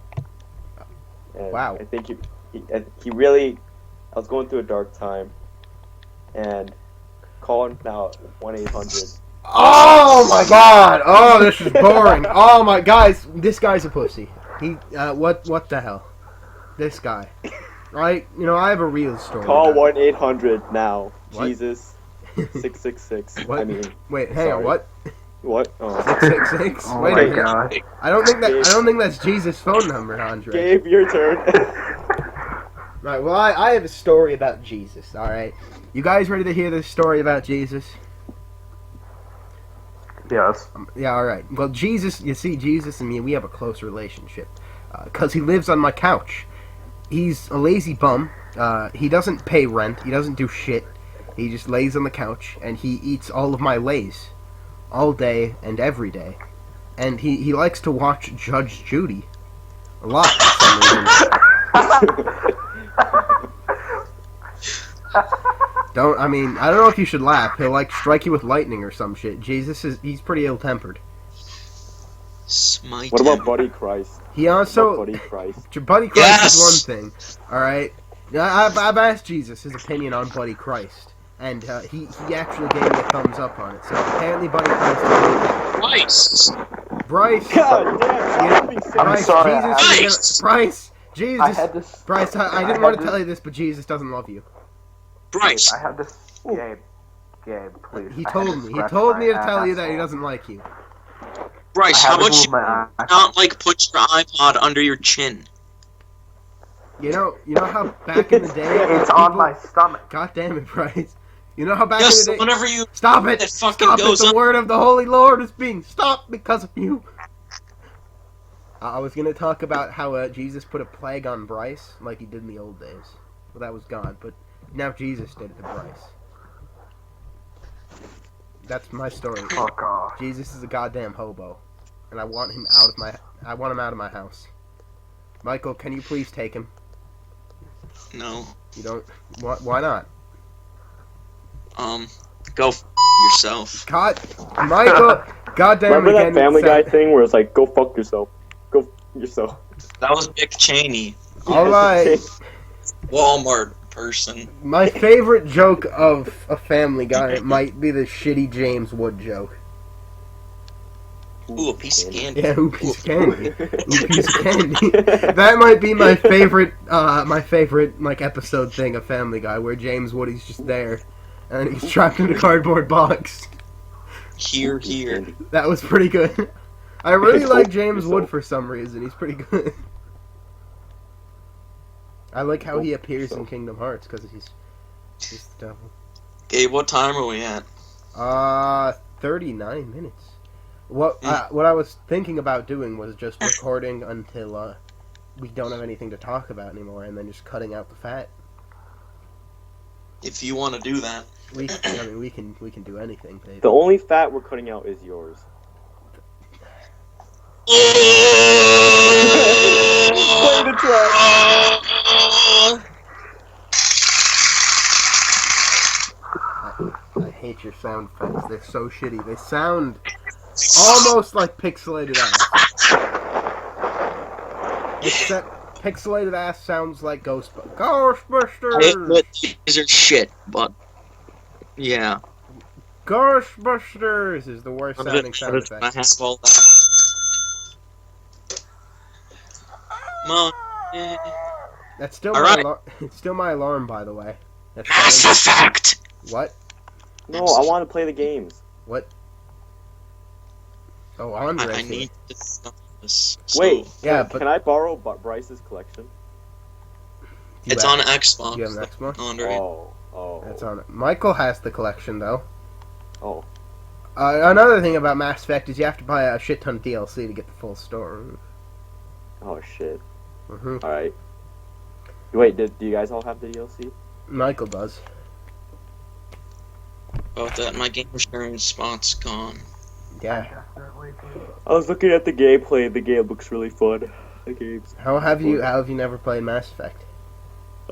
And Wow. I think he really... I was going through a dark time, and calling now 1-800. Oh my god! Oh, this is boring. Oh my guys, this guy's a pussy. He what the hell? This guy. Right? I have a real story. Call about- 1-800 now. What? Jesus 666. What? I mean, Wait, hang on, sorry. what? what? Oh. 666? Oh Wait a my minute. god. I don't think that's Jesus' phone number, Andre. Gabe, your turn. Right, well I have a story about Jesus, alright? You guys ready to hear this story about Jesus? Yes. Yeah, alright. Well, Jesus and me, we have a close relationship. Because he lives on my couch. He's a lazy bum. He doesn't pay rent. He doesn't do shit. He just lays on the couch, and he eats all of my Lays. All day and every day. And he likes to watch Judge Judy. A lot, for some reason. I don't know if you should laugh. He'll strike you with lightning or some shit. He's pretty ill-tempered. Smite What him. about Buddy Christ? He also... Buddy Christ. Buddy Christ Yes! is one thing, alright? I've asked Jesus his opinion on Buddy Christ, and he actually gave me a thumbs up on it, so apparently Buddy Christ is okay. Bryce! Bryce! God damn, You know, stop being I'm Bryce, sorry, Jesus, Bryce! Jesus, I had this. Bryce, I didn't want to tell you this, but Jesus doesn't love you. Bryce! I have this. Gabe, please. He I had told to me. He scratch told my me to tell you that he asshole. doesn't like you. Bryce, I how had to about move you my eye. not put your iPod under your chin? You know how back in the day, It's on my stomach. God damn it, Bryce. You know how back Yes, in the day. whenever you Stop it! that fucking Stop it! goes The on. word of the Holy Lord is being stopped because of you. I was gonna talk about how Jesus put a plague on Bryce, like he did in the old days. Well, that was God, but now Jesus did it to Bryce. That's my story. Fuck off. Jesus is a goddamn hobo, and I want him out of my house. Michael, can you please take him? No. You don't. Why not? Go yourself. God, Michael. Goddamn Remember again. that Family Guy Seth. thing where it's like, go fuck yourself. Go You're so. That was Dick Cheney, All right. Walmart person. My favorite joke of a Family Guy might be the shitty James Wood joke. Ooh, a piece of candy. Yeah, who piece of candy? Who piece of candy? That might be my favorite like episode thing of Family Guy, where James Woody's just there, and he's trapped in a cardboard box. Here. That was pretty good. I really like James Wood for some reason. He's pretty good. I like how he appears in Kingdom Hearts because he's the devil. Gabe, what time are we at? 39 minutes. What I was thinking about doing was just recording until we don't have anything to talk about anymore, and then just cutting out the fat. If you want to do that. We can do anything, baby. The only fat we're cutting out is yours. Play the track. I hate your sound effects. They're so shitty. They sound almost like pixelated ass. Except pixelated ass sounds like Ghostbusters. I admit these are shit, but yeah. Ghostbusters is the worst sounding sound I effect. have all that. Mom, That's still Alright. it's still my alarm, by the way. That's Mass Effect. What? No, I want to play the games. What? Oh, Andre. I need to stop this. Wait, Yeah, can, but- can I borrow Bryce's collection? It's on Xbox. You have an Xbox? Andre. Oh. It's on. Michael has the collection though. Oh. Another thing about Mass Effect is you have to buy a shit ton of DLC to get the full story. Oh shit. Mm-hmm. Alright. Wait, do you guys all have the DLC? Michael does. About that, my game sharing spot's gone. Yeah. I was looking at the gameplay. The game looks really fun. The game's. How have you never played Mass Effect?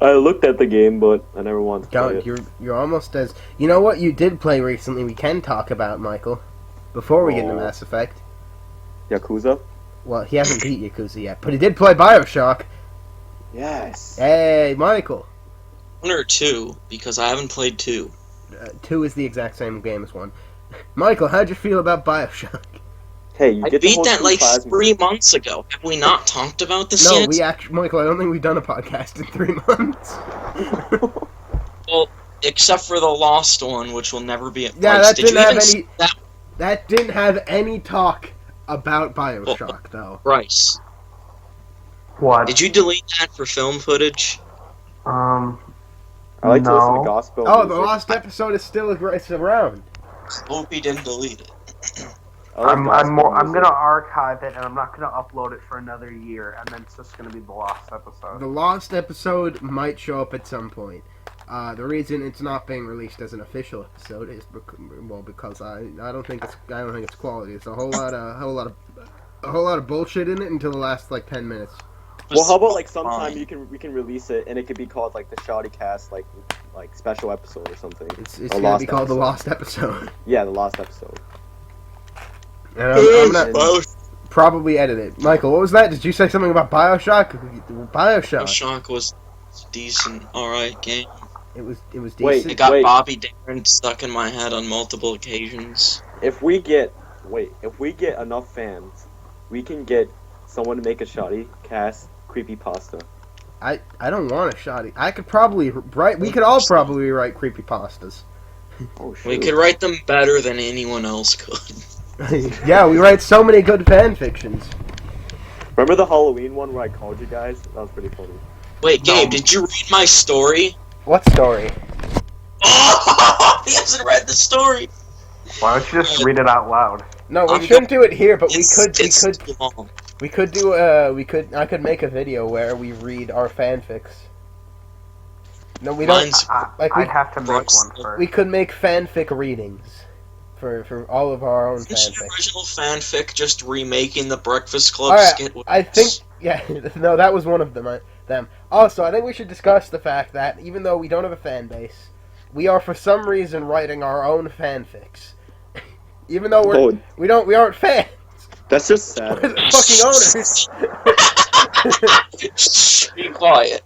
I looked at the game, but I never wanted to play it. You're almost as. You know what you did play recently? We can talk about, Michael. Before we get into Oh. Mass Effect. Yakuza? Well, he hasn't beat Yakuza yet, but he did play Bioshock. Yes. Hey, Michael. 1 or 2, because I haven't played 2. 2 is the exact same game as 1. Michael, how'd you feel about Bioshock? Hey, you I get the beat whole that like plasma. 3 months ago. Have we not talked about this No, yet? we actually, Michael, I don't think we've done a podcast in 3 months. Well, except for the Lost one, which will never be. Yeah, Bryce, that did you didn't have even see any- that, That didn't have any talk about Bioshock, though. Bryce? What? Did you delete that for film footage? I like to listen to No. gospel Oh, the music. lost episode is still it's around. Hope he didn't delete it. I like I'm gospel I'm music. gonna archive it and I'm not gonna upload it for another year, and then it's just gonna be the lost episode. The lost episode might show up at some point. The reason it's not being released as an official episode is because I don't think it's quality. It's a whole lot of bullshit in it until the last like 10 minutes. Well, how about like sometime Fine. we can release it and it could be called like the Shoddy Cast like special episode or something. It's A gonna lost be called the episode. lost episode. Yeah, the lost episode. And I'm gonna Bioshock probably edit it. Michael, what was that? Did you say something about Bioshock? Bioshock. was decent, alright game. It was Wait, decent. It got Wait. Bobby Darin stuck in my head on multiple occasions. If we get enough fans, we can get someone to make a Shoddy Cast creepypasta. I don't want a shoddy. I could probably write. We could all probably write creepypastas. Oh shit. We could write them better than anyone else could. Yeah, we write so many good fan fictions. Remember the Halloween one where I called you guys? That was pretty funny. Wait, Gabe, did you read my story? What story? Oh, he hasn't read the story. Why don't you just read it out loud? No, we I'm shouldn't do it here, but It's too long. I could make a video where we read our fanfics. No, we don't. Mine's I'd have to make Bryce- one first. We could make fanfic readings for all of our own Isn't the fanfics. original fanfic just remaking the Breakfast Club Alright, skit? With I think yeah, no, that was one of them. Also, I think we should discuss the fact that even though we don't have a fan base, we are for some reason writing our own fanfics. Even though we aren't fans. That's just sad. We're the fucking owners. Shh, be quiet.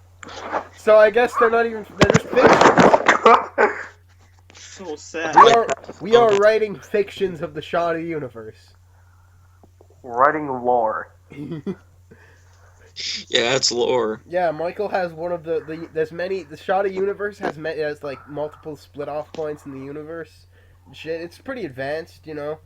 So I guess they're not even. They're just fictions. So sad. We are writing fictions of the Shoddy universe. Writing lore. Yeah, it's lore. Yeah, Michael has one of there's many. The Shoddy universe has like multiple split off points in the universe. Shit, it's pretty advanced, you know.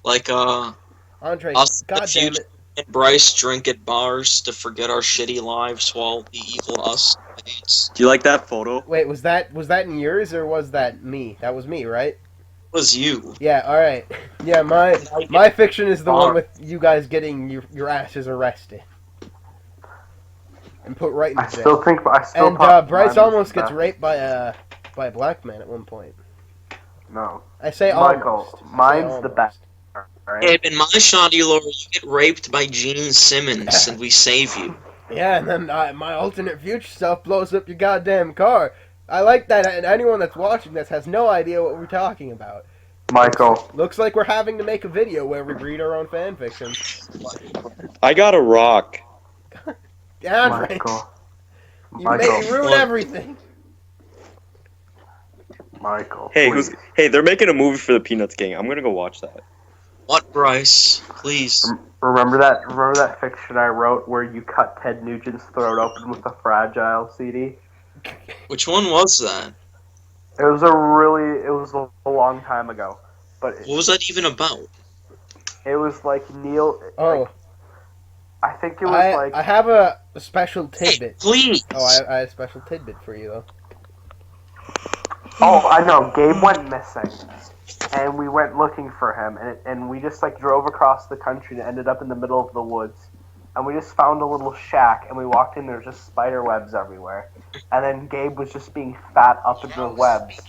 Like, Andre, us in the God damn future, it. and Bryce drink at bars to forget our shitty lives while the evil us hates. Do you like that photo? Wait, was that in yours or was that me? That was me, right? Was you. Yeah, all right. Yeah, my fiction is the one with you guys getting your asses arrested and put right in I jail. still think. And thought Bryce mine was almost the gets best. raped by a black man at one point. No, I say Michael, almost. I say mine's the almost. best. Right? Abe, in my shoddy lore, you get raped by Gene Simmons and we save you. Yeah, and then my alternate future self blows up your goddamn car. I like that, and anyone that's watching this has no idea what we're talking about. Michael, Looks like we're having to make a video where we read our own fan fictions. I got a rock. Andre, Michael, you ruin everything. Michael. Hey, please. Hey, they're making a movie for the Peanuts Gang. I'm gonna go watch that. What, Bryce? Please. Remember that fiction I wrote where you cut Ted Nugent's throat open with a Fragile CD? Which one was that? It was a long time ago, but What was that even about? it was like Neil. Oh, like, I think it was I have a special tidbit. Hey, please! Oh, I have a special tidbit for you though. Oh, I know. Gabe went missing, and we went looking for him, and we just like drove across the country and ended up in the middle of the woods, and we just found a little shack, and we walked in. There's just spider webs everywhere, and then Gabe was just being fat up in the webs,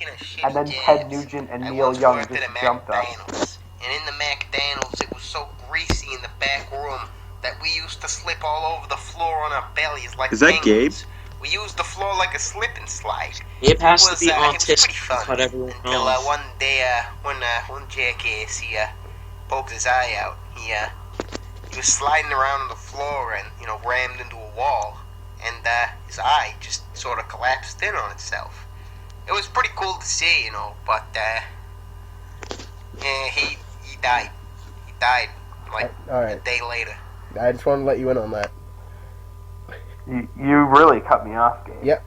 and then Ted Nugent and Neil Young just jumped us. And in the McDonald's, it was so greasy in the back room that we used to slip all over the floor on our bellies like Is that Gabe? penguins. We used the floor like a slip and slide. It has to was, be it was autistic pretty fun to cut everyone until off. one day, one jackass, he poked his eye out. He was sliding around on the floor and, rammed into a wall. And his eye just sort of collapsed in on itself. It was pretty cool to see, but he died. He died like All a right, day later. I just wanted to let you in on that. You really cut me off, Gabe. Yep.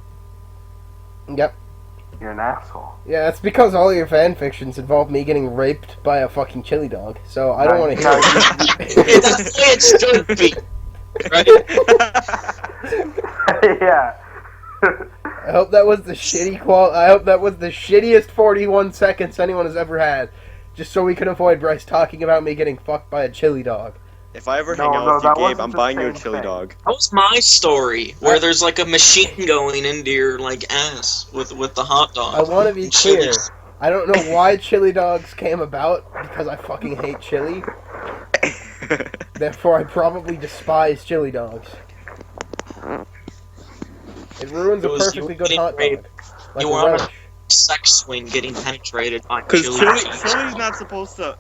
Yep. You're an asshole. Yeah, that's because all your fan fictions involve me getting raped by a fucking chili dog. So I don't want to hear it. That's the way it should be. Right? Yeah. I hope that was the I hope that was the shittiest 41 seconds anyone has ever had. Just so we can avoid Bryce talking about me getting fucked by a chili dog. If I ever No, hang out no, with you, that Gabe, wasn't I'm the buying you a same chili thing. dog. That was my story, where there's like a machine going into your like ass with the hot dog. I want to be and clear. chilies. I don't know why chili dogs came about, because I fucking hate chili. Therefore, I probably despise chili dogs. It ruins It a was perfectly you good hot getting dog. Like You a are on a relish. sex swing getting penetrated by Because chili. chili's not supposed to.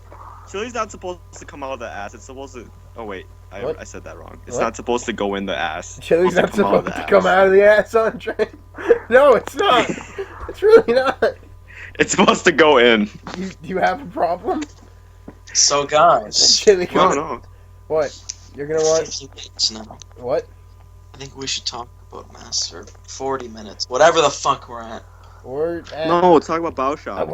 Chili's not supposed to come out of the ass. It's supposed to. Oh wait, What? I said that wrong. It's What? not supposed to go in the ass. Chili's not It's come out of supposed the to come ass. out of the ass, Andre. No, it's not. It's really not. It's supposed to go in. Do you have a problem? So guys, Chili No, comes. no. What? You're gonna want 50 minutes now. what? I think we should talk about Master. 40 minutes, whatever the fuck we're at. We're at, No, talk about Bioshock.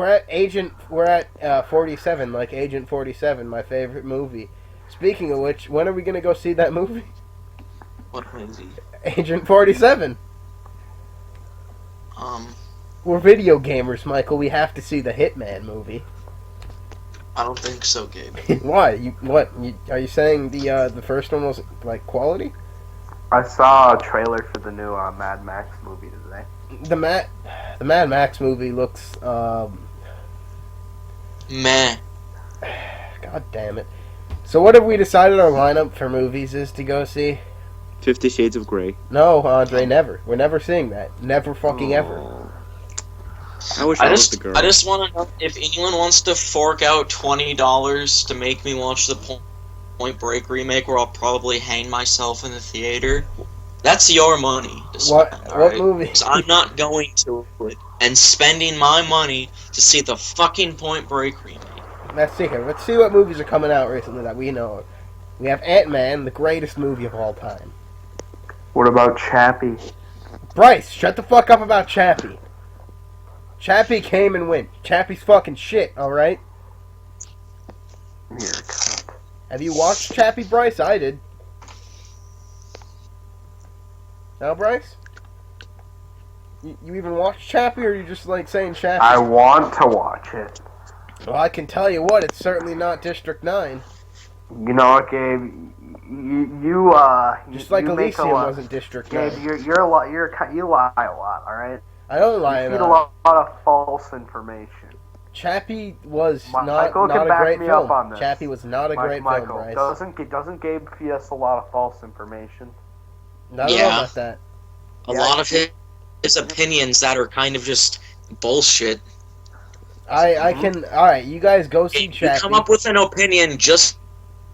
we're at 47, like Agent 47, my favorite movie. Speaking of which, when are we gonna go see that movie? What movie? Agent 47. We're video gamers, Michael. We have to see the Hitman movie. I don't think so, Gabe. Why? Are you saying the first one was like quality? I saw a trailer for the new Mad Max movie today. The Mad Max movie looks Meh. God damn it. So what have we decided our lineup for movies is to go see? 50 Shades of Grey. No, Andre, never. We're never seeing that. Never fucking ever. I wish I was the just, girl. I just want to know if anyone wants to fork out $20 to make me watch the Point Break remake where I'll probably hang myself in the theater. That's your money to What? spend, What alright? movie? 'Cause I'm not going to it and spending my money to see the fucking Point Break remake. Let's see here. Let's see what movies are coming out recently that we know of. We have Ant-Man, the greatest movie of all time. What about Chappie? Bryce, shut the fuck up about Chappie. Chappie came and went. Chappie's fucking shit, alright? You're a cunt. Have you watched Chappie, Bryce? I did. No, Bryce? You even watched Chappie, or are you just like saying Chappie? I want to watch it. Well, I can tell you what, it's certainly not District 9. You know what, Gabe? You Just like you make Elysium a lot. wasn't District Gabe, 9. you lie a lot. All right. I don't lie You feed a enough. lot of false information. Chappie was Michael not can a back great me film. up on this. Chappie was not a great film, Michael, Bryce. doesn't Gabe feed us a lot of false information? I don't know Yeah. about that. A Yeah, lot of his opinions that are kind of just bullshit. I can. Alright, you guys go see You Chappie. come up with an opinion just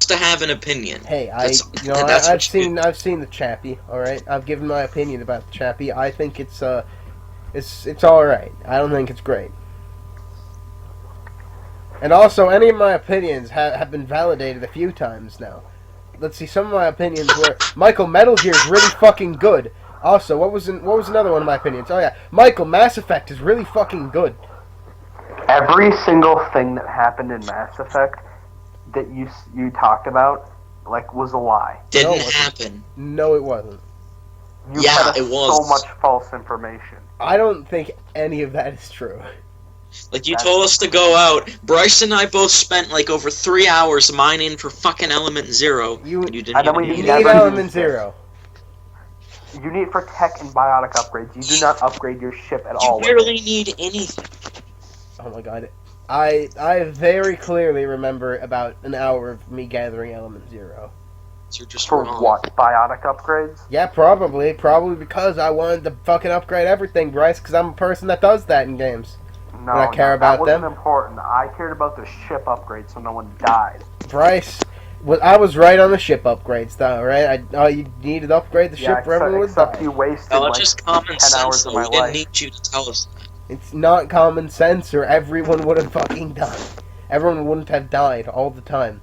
to have an opinion. Hey, That's I've what you do. seen the Chappie. All right, I've given my opinion about the Chappie. I think it's all right. I don't think it's great. And also, any of my opinions have been validated a few times now. Let's see, some of my opinions were Michael, Metal Gear is really fucking good. Also, what was another one of my opinions? Oh yeah, Michael, Mass Effect is really fucking good. Every single thing that happened in Mass Effect that you talked about, like, was a lie. Didn't No, it wasn't. happen. No, it wasn't. You Yeah, fed us it was. so much false information. I don't think any of that is true. Like, you told us to go out. Bryce and I both spent, like, over 3 hours mining for fucking Element Zero. You- and you didn't And then even we You do need never that. Element used it. Zero. You need it for tech and biotic upgrades. You do not upgrade your ship at You all. with barely it. need anything. Oh my god. I very clearly remember about an hour of me gathering Element Zero. You're just For wrong. what? Biotic upgrades? Yeah, probably. Probably because I wanted to fucking upgrade everything, Bryce, because I'm a person that does that in games. No, I care about that wasn't them. important. I cared about the ship upgrades so no one died. Bryce, I was right on the ship upgrades, though, right? All you needed to upgrade the Yeah, ship for everyone would except die. you wasted No, like it's just common 10 sense, hours of though. my We didn't life. need you to tell us. It's not common sense, or everyone would have fucking died. Everyone wouldn't have died all the time.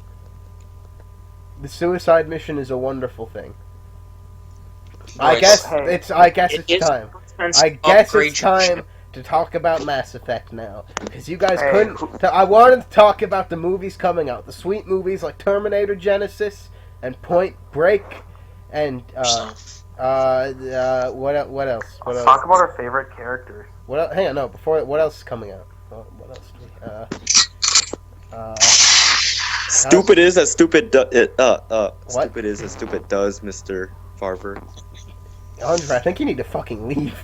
The suicide mission is a wonderful thing. I Bryce, guess hey, it's It is time. common sense I to guess upgrade it's your time ship. to talk about Mass Effect now, because you guys Hey, couldn't. I wanted to talk about the movies coming out, the sweet movies like Terminator Genesis and Point Break, and what else? What Let's else? talk about our favorite characters. What else? Hang on, no. Before what else is coming out? What else? Stupid is as stupid What? stupid is as stupid does, Mr. Farver. Andre, I think you need to fucking leave.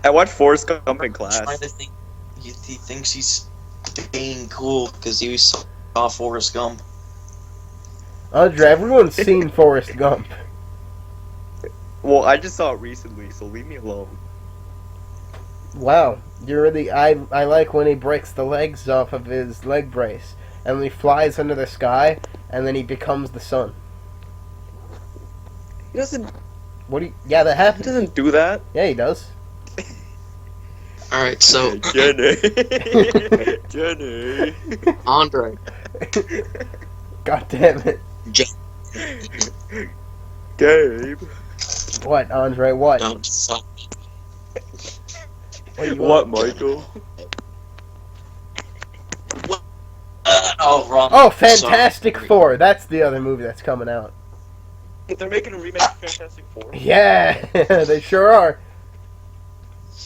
I watched Forrest Gump in class. Trying to think, he thinks he's being cool because he saw Forrest Gump. Andre, everyone's seen Forrest Gump. Well, I just saw it recently, so leave me alone. Wow, you're really. I like when he breaks the legs off of his leg brace, and when he flies into the sky, and then he becomes the sun. He doesn't. What do you? Yeah, that He happens. doesn't do that. Yeah, he does. Alright, so, Jenny. Jenny. Andre. God damn it! Gabe. What, Andre? What? Don't suck. What, do you What, want? Michael? Oh, wrong. Oh, Fantastic Sorry. Four. That's the other movie that's coming out. They're making a remake of Fantastic Four. Yeah, they sure are.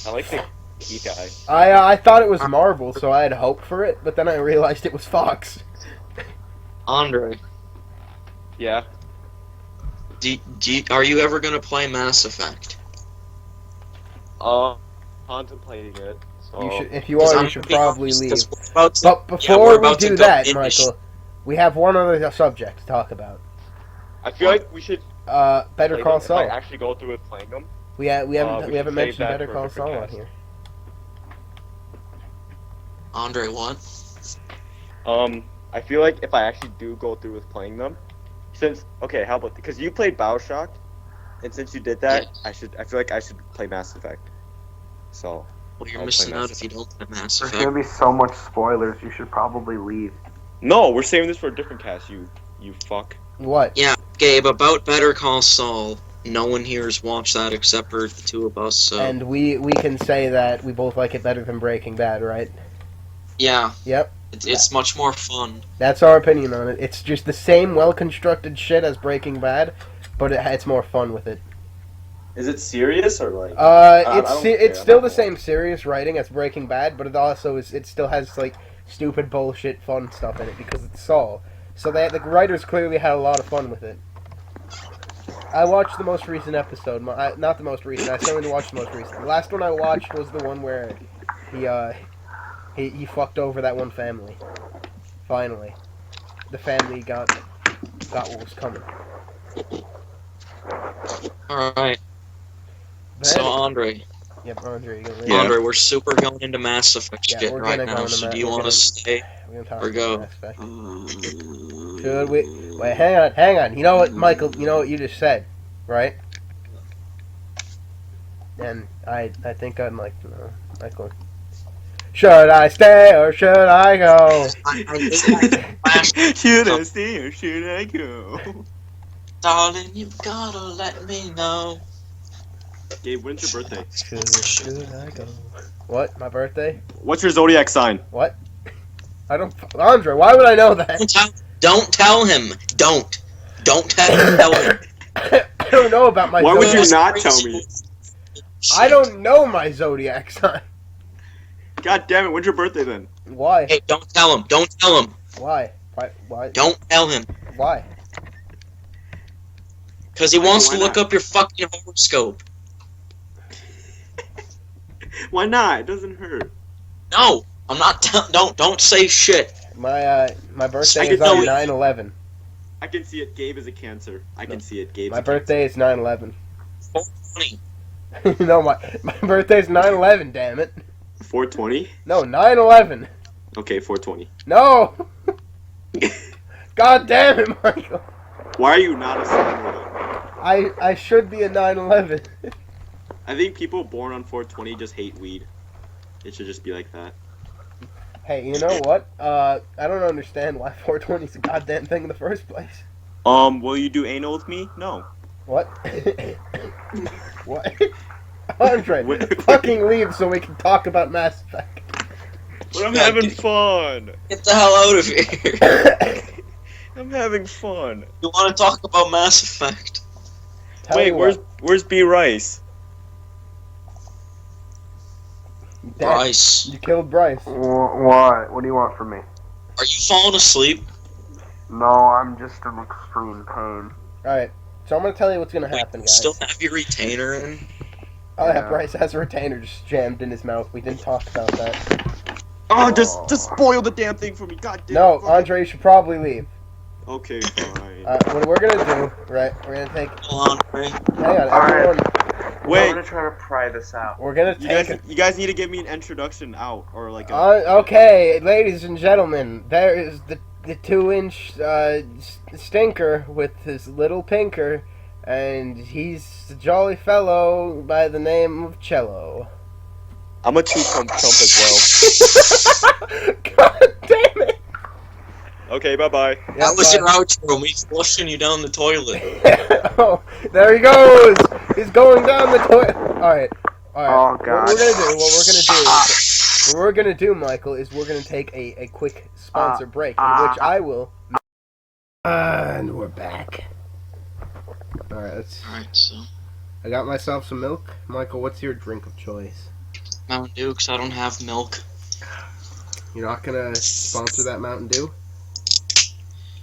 I like the key guy. I thought it was Marvel, so I had hope for it, but then I realized it was Fox. Andre, Yeah. are you ever gonna play Mass Effect? Contemplating it. So. You should, if you are, you should probably leave. But we're before we about to do go that, into Michael, we have one other subject to talk about. I feel like we should. Better play Call them, if I Saul. actually go through with playing them. We haven't we mentioned should save that Better for a Call different Saul on cast. here. Andre, what? I feel like if I actually do go through with playing them, how about because you played BioShock, and since you did that, I feel like I should play Mass Effect. So. Well, you're I'll missing play out Mass if you don't play Mass There's Effect. gonna be so much spoilers. You should probably leave. No, we're saving this for a different cast. You fuck. What? Yeah, Gabe, about Better Call Saul. No one here has watched that except for the two of us, so... And we can say that we both like it better than Breaking Bad, right? Yeah. Yep. It's much more fun. That's our opinion on it. It's just the same well-constructed shit as Breaking Bad, but it's more fun with it. Is it serious or like? It's still the same serious writing as Breaking Bad, but it still has like stupid bullshit fun stuff in it because it's Saul. So the writers clearly had a lot of fun with it. I watched the most recent episode. Not the most recent. I still need to watch the most recent. The last one I watched was the one where he fucked over that one family. Finally, the family got what was coming. All right. So Andre. Yep, Andre. Andre, we're super going into Mass Effect Yeah, shit we're right gonna now. go into So do you want to stay We're gonna talk or go? about Mass Effect. Should we? Wait, hang on. You know what, Michael? You know what you just said, right? And I think I'd like to know, Michael. Should I stay or should I go? Should I stay or should I go? Darling, you gotta let me know. Gabe, when's your birthday? Should I go? What? My birthday? What's your zodiac sign? What? I don't. Andre, why would I know that? Don't tell him. Don't tell him. I don't know about my. Why zodiac. would you not tell me? I don't know my zodiac sign. God damn it! When's your birthday then? Why? Hey, don't tell him. Don't tell him. Why? Why? Don't tell him. Why? Because he wants to look up your fucking horoscope. Why not? It doesn't hurt. No, I'm not. Don't say shit. My birthday is on 9/11. I can see it. Gabe is a Cancer. I can see it. Gabe. My birthday is 9/11. 420. No, my birthday is 9/11. Damn it. 420. No, 9/11. Okay, 420. No. God damn it, Michael. Why are you not a Slimer then? I should be a 9/11. I think people born on 420 just hate weed. It should just be like that. Hey, you know what? I don't understand why 420 is a goddamn thing in the first place. Will you do anal with me? No. What? What? Andre, fucking leave so we can talk about Mass Effect. But I'm having fun. Get the hell out of here. I'm having fun. You want to talk about Mass Effect? Wait, where's B Rice? Bryce. You killed Bryce. Why? What do you want from me? Are you falling asleep? No, I'm just in extreme pain. Alright, so I'm gonna tell you what's gonna happen, guys. Still have your retainer in? Oh yeah, Bryce has a retainer just jammed in his mouth. We didn't talk about that. Oh, just spoil the damn thing for me. God damn. No, Andre, you should probably leave. Okay, fine. What we're gonna do, right? We're gonna take. Hold on, Ray. Hang on, everyone. Wait. I'm gonna try to pry this out. We're gonna take. You guys need to give me an introduction out or like. Okay, ladies and gentlemen, there is the 2-inch stinker with his little pinker, and he's a jolly fellow by the name of Cello. I'm a 2-pump as well. God damn it! Okay, bye-bye. That was your outro, me flushing you down the toilet. Oh, there he goes! He's going down the toilet. Alright. Oh, God. What we're gonna do, Michael, is we're gonna take a quick sponsor break, in which I will... And we're back. Alright, so... I got myself some milk. Michael, what's your drink of choice? Mountain Dew, 'cause I don't have milk. You're not gonna sponsor that Mountain Dew?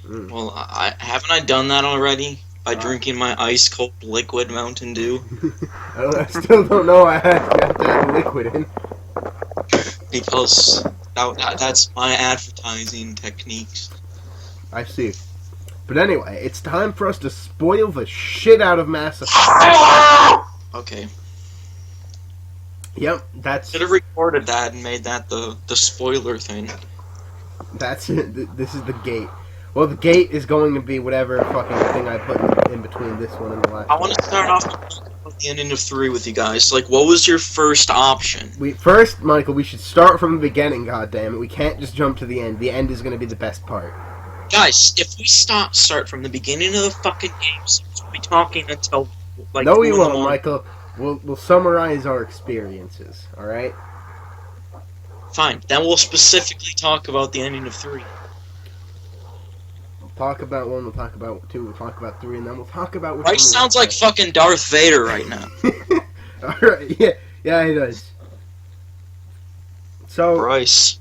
Well, haven't I done that already? By drinking my ice-cold liquid Mountain Dew? I still don't know I have to have liquid in. Because that's my advertising techniques. I see. But anyway, it's time for us to spoil the shit out of Mass Effect. Okay. Yep, that's... Should have recorded that and made that the spoiler thing. That's it. This is the gate. Well, the gate is going to be whatever fucking thing I put in between this one and the last I one. want to start off with the ending of 3 with you guys. Like, what was your first option? First, Michael, we should start from the beginning, goddammit. We can't just jump to the end. The end is going to be the best part. Guys, if we start from the beginning of the fucking games, we'll be talking until, like, No, we 2 in the won't, morning. Michael. We'll summarize our experiences, alright? Fine. Then we'll specifically talk about the ending of 3. We'll talk about 1, we'll talk about 2, we'll talk about 3, and then we'll talk about which Bryce one we sounds like fucking Darth Vader right now. Alright, yeah, he does. So, Bryce.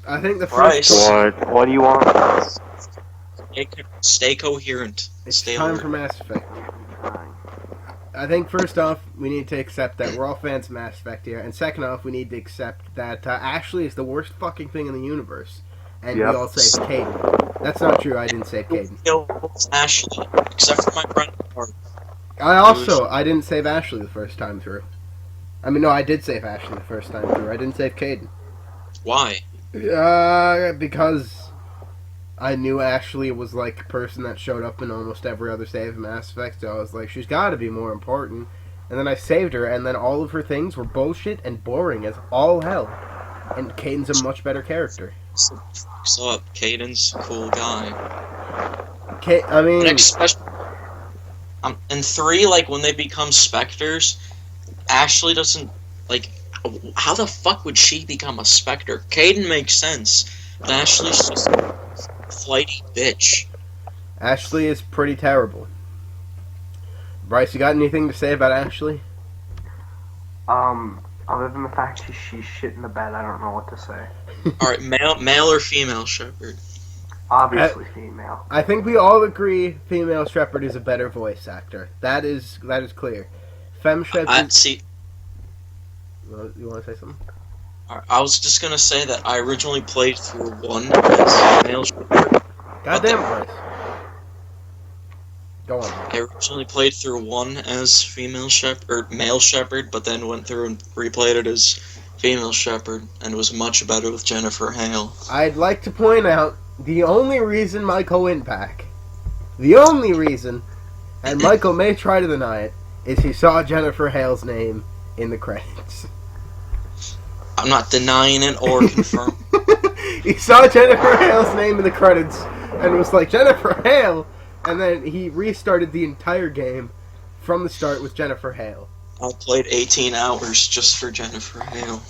I think the Bryce. first... What do you want? Stay coherent. It's Stay time alert. for Mass Effect. I think first off, we need to accept that we're all fans of Mass Effect here, and second off, we need to accept that Ashley is the worst fucking thing in the universe, and Yep. we all saved Caden. That's not true. I didn't save Caden. Killed Ashley, except for my friend Mark. I didn't save Ashley the first time through. I mean, no, I did save Ashley the first time through. I didn't save Caden. Why? Because I knew Ashley was like a person that showed up in almost every other save of Mass Effect, so I was like, she's got to be more important. And then I saved her, and then all of her things were bullshit and boring as all hell. And Caden's a much better character. What's up? Caden's a cool guy. I mean, Especially in 3, like when they become specters, Ashley doesn't like. How the fuck would she become a specter? Caden makes sense, but Ashley's just a flighty bitch. Ashley is pretty terrible. Bryce, you got anything to say about Ashley? Other than the fact she's shit in the bed, I don't know what to say. All right, male or female Shepard? Obviously female. I think we all agree female Shepard is a better voice actor. That is clear. Femme Shepard... See. You want to say something? I was just gonna say that I originally played through 1 as male Shepard. Goddamn, Bryce. Go on. I originally played through 1 as male Shepard, but then went through and replayed it as female Shepard, and it was much better with Jennifer Hale. I'd like to point out the only reason Michael went back, the only reason, and Michael may try to deny it, is he saw Jennifer Hale's name in the credits. I'm not denying it or confirming. He saw Jennifer Hale's name in the credits and was like, Jennifer Hale! And then he restarted the entire game from the start with Jennifer Hale. I played 18 hours just for Jennifer Hale.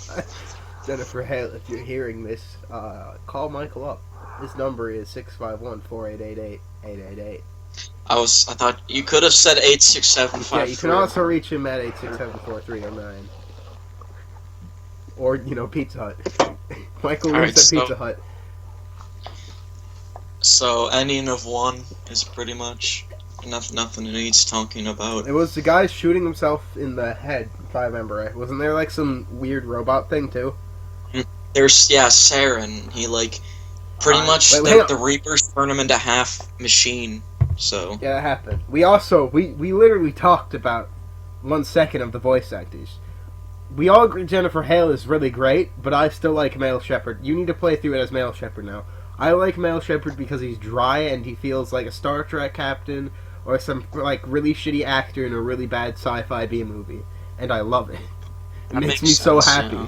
Jennifer Hale, if you're hearing this, call Michael up. His number is 651-4888-888. I thought you could have said 86753. Yeah, you can also reach him at 867-4309. Or, Pizza Hut. Michael lives at Pizza Hut. So, ending of 1 is pretty much nothing it needs talking about. It was the guy shooting himself in the head, if I remember right. Wasn't there, like, some weird robot thing, too? There's, Saren. He, like, pretty much, the Reapers turn him into half machine, so... Yeah, that happened. We also, we literally talked about 1 second of the voice actors. We all agree Jennifer Hale is really great, but I still like Male Shepard. You need to play through it as Male Shepard now. I like Male Shepard because he's dry and he feels like a Star Trek captain or some like really shitty actor in a really bad sci-fi B movie, and I love it. It makes me so happy.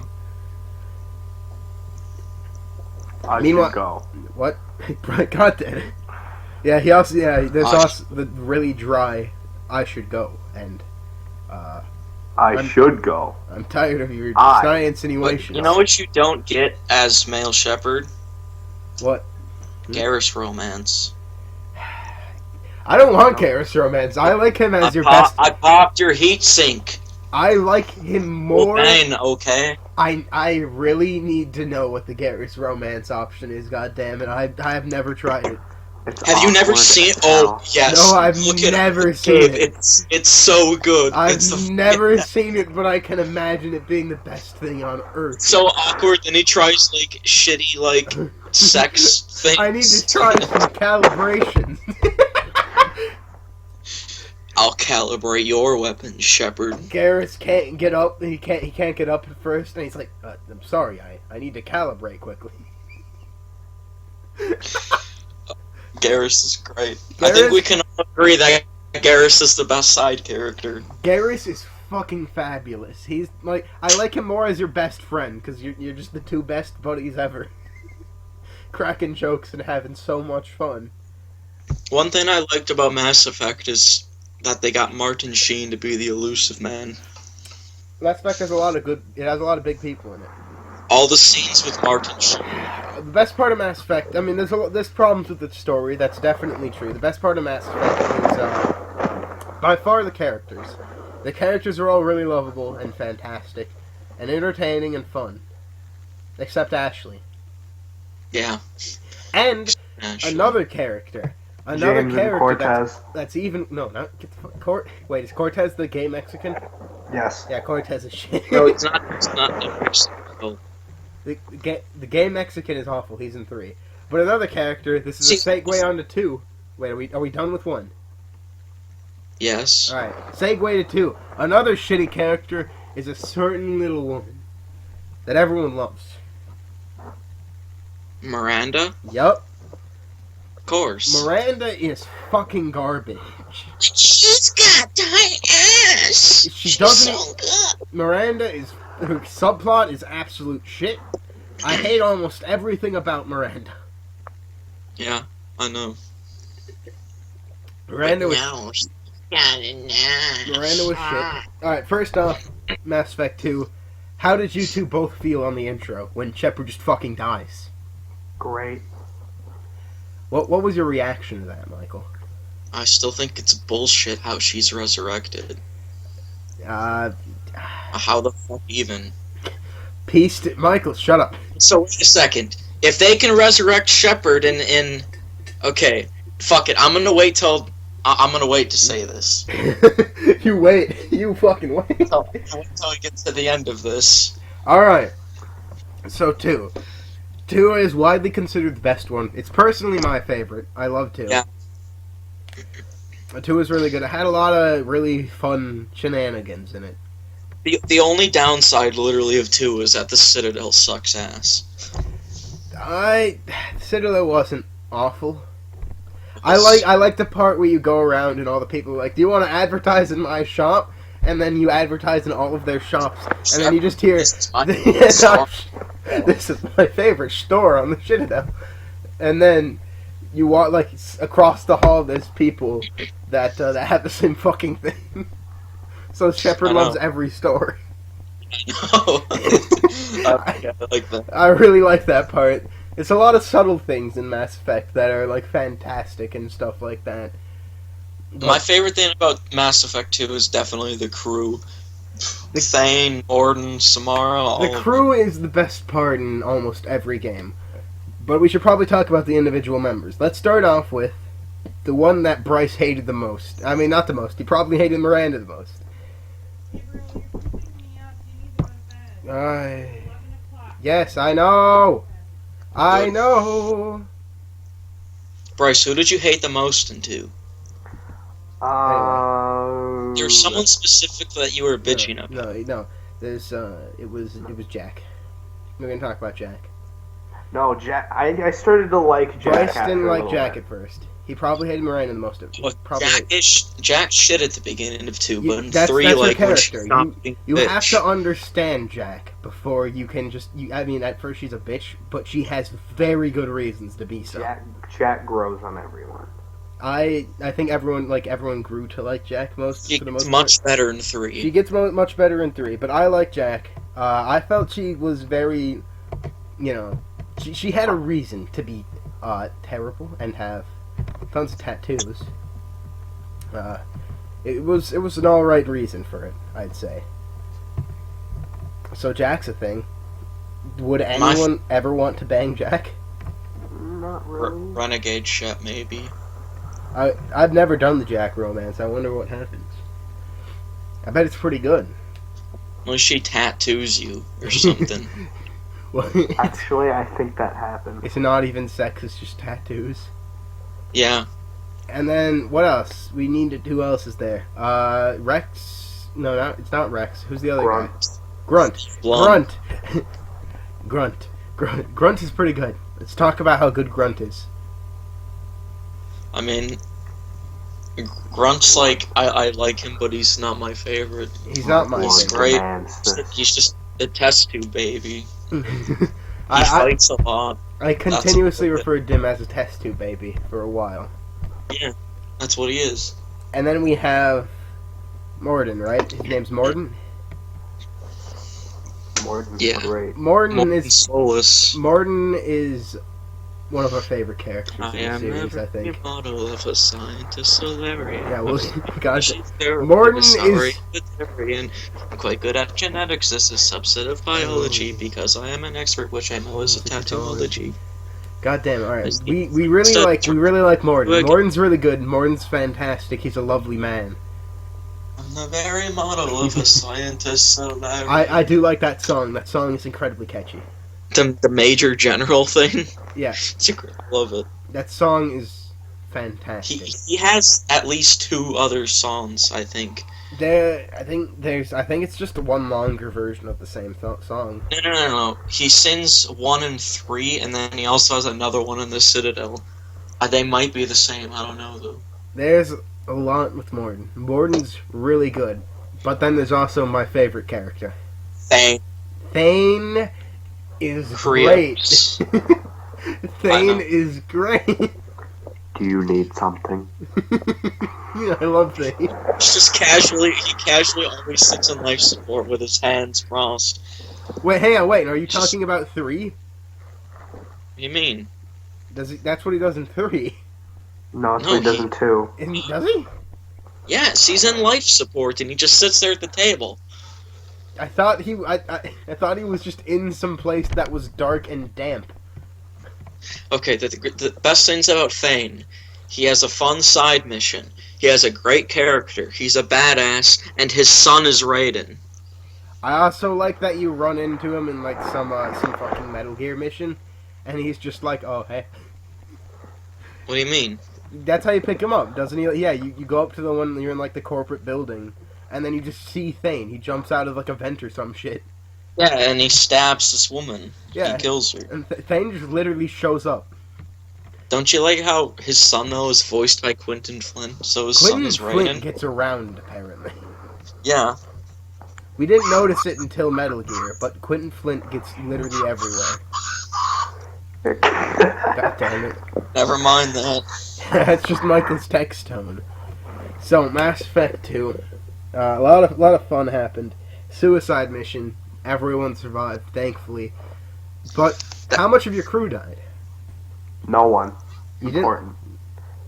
Yeah. Meanwhile, should go. What? God damn it. Yeah, he also there's also the really dry I should go and I should go. I'm tired of your snide insinuations. But you know what you don't get as Male Shepard? What? Garrus romance. I don't want Garrus romance. I like him as your best. I popped your heatsink. I like him more. Well, then, okay. I really need to know what the Garrus romance option is. God damn it! I have never tried it. Have you never seen it? Oh, yes. No, I've never seen it. It's so good. I've never seen it, but I can imagine it being the best thing on earth. So awkward, then he tries, like, shitty, like, sex things. I need to try some calibration. I'll calibrate your weapon, Shepard. Garrus can't get up. He can't get up at first, and he's like, "I'm sorry, I need to calibrate quickly." Garrus is great. I think we can all agree that Garrus is the best side character. Garrus is fucking fabulous. He's like, I like him more as your best friend because you're just the two best buddies ever, cracking jokes and having so much fun. One thing I liked about Mass Effect is that they got Martin Sheen to be the elusive man. Mass Effect has a lot of good. It has a lot of big people in it. All the scenes with Martin Sheen. The best part of Mass Effect, I mean, there's problems with the story. That's definitely true. The best part of Mass Effect is by far the characters. The characters are all really lovable and fantastic, and entertaining and fun, except Ashley. Yeah. And Ashley. another character. James and Cortez. That's even not wait, is Cortez the gay Mexican? Yes. Yeah, Cortez is shit. No, it's not. It's not. The gay Mexican is awful. He's in 3. But another character. This is a segue onto 2. Wait, are we done with 1? Yes. All right. Segue to 2. Another shitty character is a certain little woman that everyone loves. Miranda. Yup. Of course. Miranda is fucking garbage. She's got tight ass. She doesn't. So good. Miranda is. Her subplot is absolute shit. I hate almost everything about Miranda. Yeah, I know. Miranda was. No, she's got it now. Miranda was shit. Alright, first off, Mass Effect 2. How did you two both feel on the intro when Shepard just fucking dies? Great. What was your reaction to that, Michael? I still think it's bullshit how she's resurrected. How the fuck even? Michael, shut up. So wait a second. If they can resurrect Shepard in okay, fuck it. I'm gonna wait to say this. You wait. You fucking wait. Until we get to the end of this. Alright. So 2. 2 is widely considered the best one. It's personally my favorite. I love 2. Yeah. 2 is really good. It had a lot of really fun shenanigans in it. The only downside, literally, of 2 is that the Citadel sucks ass. Citadel wasn't awful. I like the part where you go around and all the people are like, do you want to advertise in my shop? And then you advertise in all of their shops, and then you just hear, This is my favorite store on the Citadel. And then you walk like across the hall. There's people that have the same fucking thing. So Shepard loves every store. I like that. I really like that part. It's a lot of subtle things in Mass Effect that are like fantastic and stuff like that. My favorite thing about Mass Effect 2 is definitely the crew. Thane, Morden, Samara, all The crew is the best part in almost every game. But we should probably talk about the individual members. Let's start off with the one that Bryce hated the most. I mean, not the most. He probably hated Miranda the most. Yes, I know. I know. Bryce, who did you hate the most in 2? There's someone specific that you were bitching about. No. There's it was Jack. We're gonna talk about Jack. No, Jack. I started to like Jack. Bryce didn't like Jack at first. He probably hated Miranda the most. Jack shit at the beginning of 2, but in 3, that's like her when she character. stopped being You bitch. have to understand Jack before you can just. I mean, at first she's a bitch, but she has very good reasons to be so. Jack grows on everyone. I think everyone grew to like Jack She for the most gets part. much better in 3. She gets much better in 3, but I like Jack. I felt she was very, she had a reason to be terrible and have tons of tattoos. It was an all right reason for it, I'd say. So Jack's a thing. Would anyone ever want to bang Jack? Not really. Renegade shit, maybe. I've never done the Jack romance. I wonder what happens. I bet it's pretty good. Unless she tattoos you or something. Actually, I think that happened. It's not even sex, it's just tattoos. Yeah. And then, what else? Who else is there? Rex? No, it's not Rex. Who's the other guy? Grunt. Blunt. Grunt is pretty good. Let's talk about how good Grunt is. I mean, Grunt's like I like him, but he's not my favorite. He's not my He's favorite. great. Demands this. He's just a test tube baby. He I fights a lot. continuously That's- referred to him as a test tube baby for a while. Yeah, that's what he is. And then we have Morden, right? His name's Morden? Morden's Yeah. great. Morden is Solus. one of our favorite characters I in the am series, I every think. model of a scientist Solarian. Yeah, well, gosh, Morden Morden is... I'm quite good at genetics. This is a subset of biology because I am an expert, which I know is a tattooology. goddamn, alright. We really like Morden. Morden's really good. Morden's fantastic. He's a lovely man. I'm the very model of a scientist Solarian. I do like that song. That song is incredibly catchy. The Major General thing. Yeah. It's I love it. That song is fantastic. He has at least 2 other songs, I think. I think it's just one longer version of the same song. No. He sings 1 and 3, and then he also has another one in the Citadel. They might be the same. I don't know though. There's a lot with Morden. Morden's really good, but then there's also my favorite character. Thane is great. Thane is great. Do you need something? I love Thane. He casually always sits in life support with his hands crossed. Wait, hang on, wait. Are you talking about 3? What do you mean? That's what he does in 3. No, No, he doesn't too. Does he? Yes, he's in life support, and he just sits there at the table. I thought he was just in some place that was dark and damp. Okay, the best things about Thane, he has a fun side mission. He has a great character. He's a badass, and his son is Raiden. I also like that you run into him in like some fucking Metal Gear mission, and he's just like, oh hey. What do you mean? That's how you pick him up, doesn't he? Yeah, you go up to the one you're in like the corporate building, and then you just see Thane. He jumps out of like a vent or some shit. Yeah, and he stabs this woman. Yeah, He kills her. and Thane just literally shows up. Don't you like how his son though is voiced by Quentin Flynn? So his son Quentin is Flint Raiden. gets around apparently. Yeah. We didn't notice it until Metal Gear, but Quentin Flint gets literally everywhere. God damn it. Never mind that. That's just Michael's text tone. So, Mass Effect 2. A lot of fun happened. Suicide mission. Everyone survived, thankfully. But how much of your crew died? No one. You didn't. Important.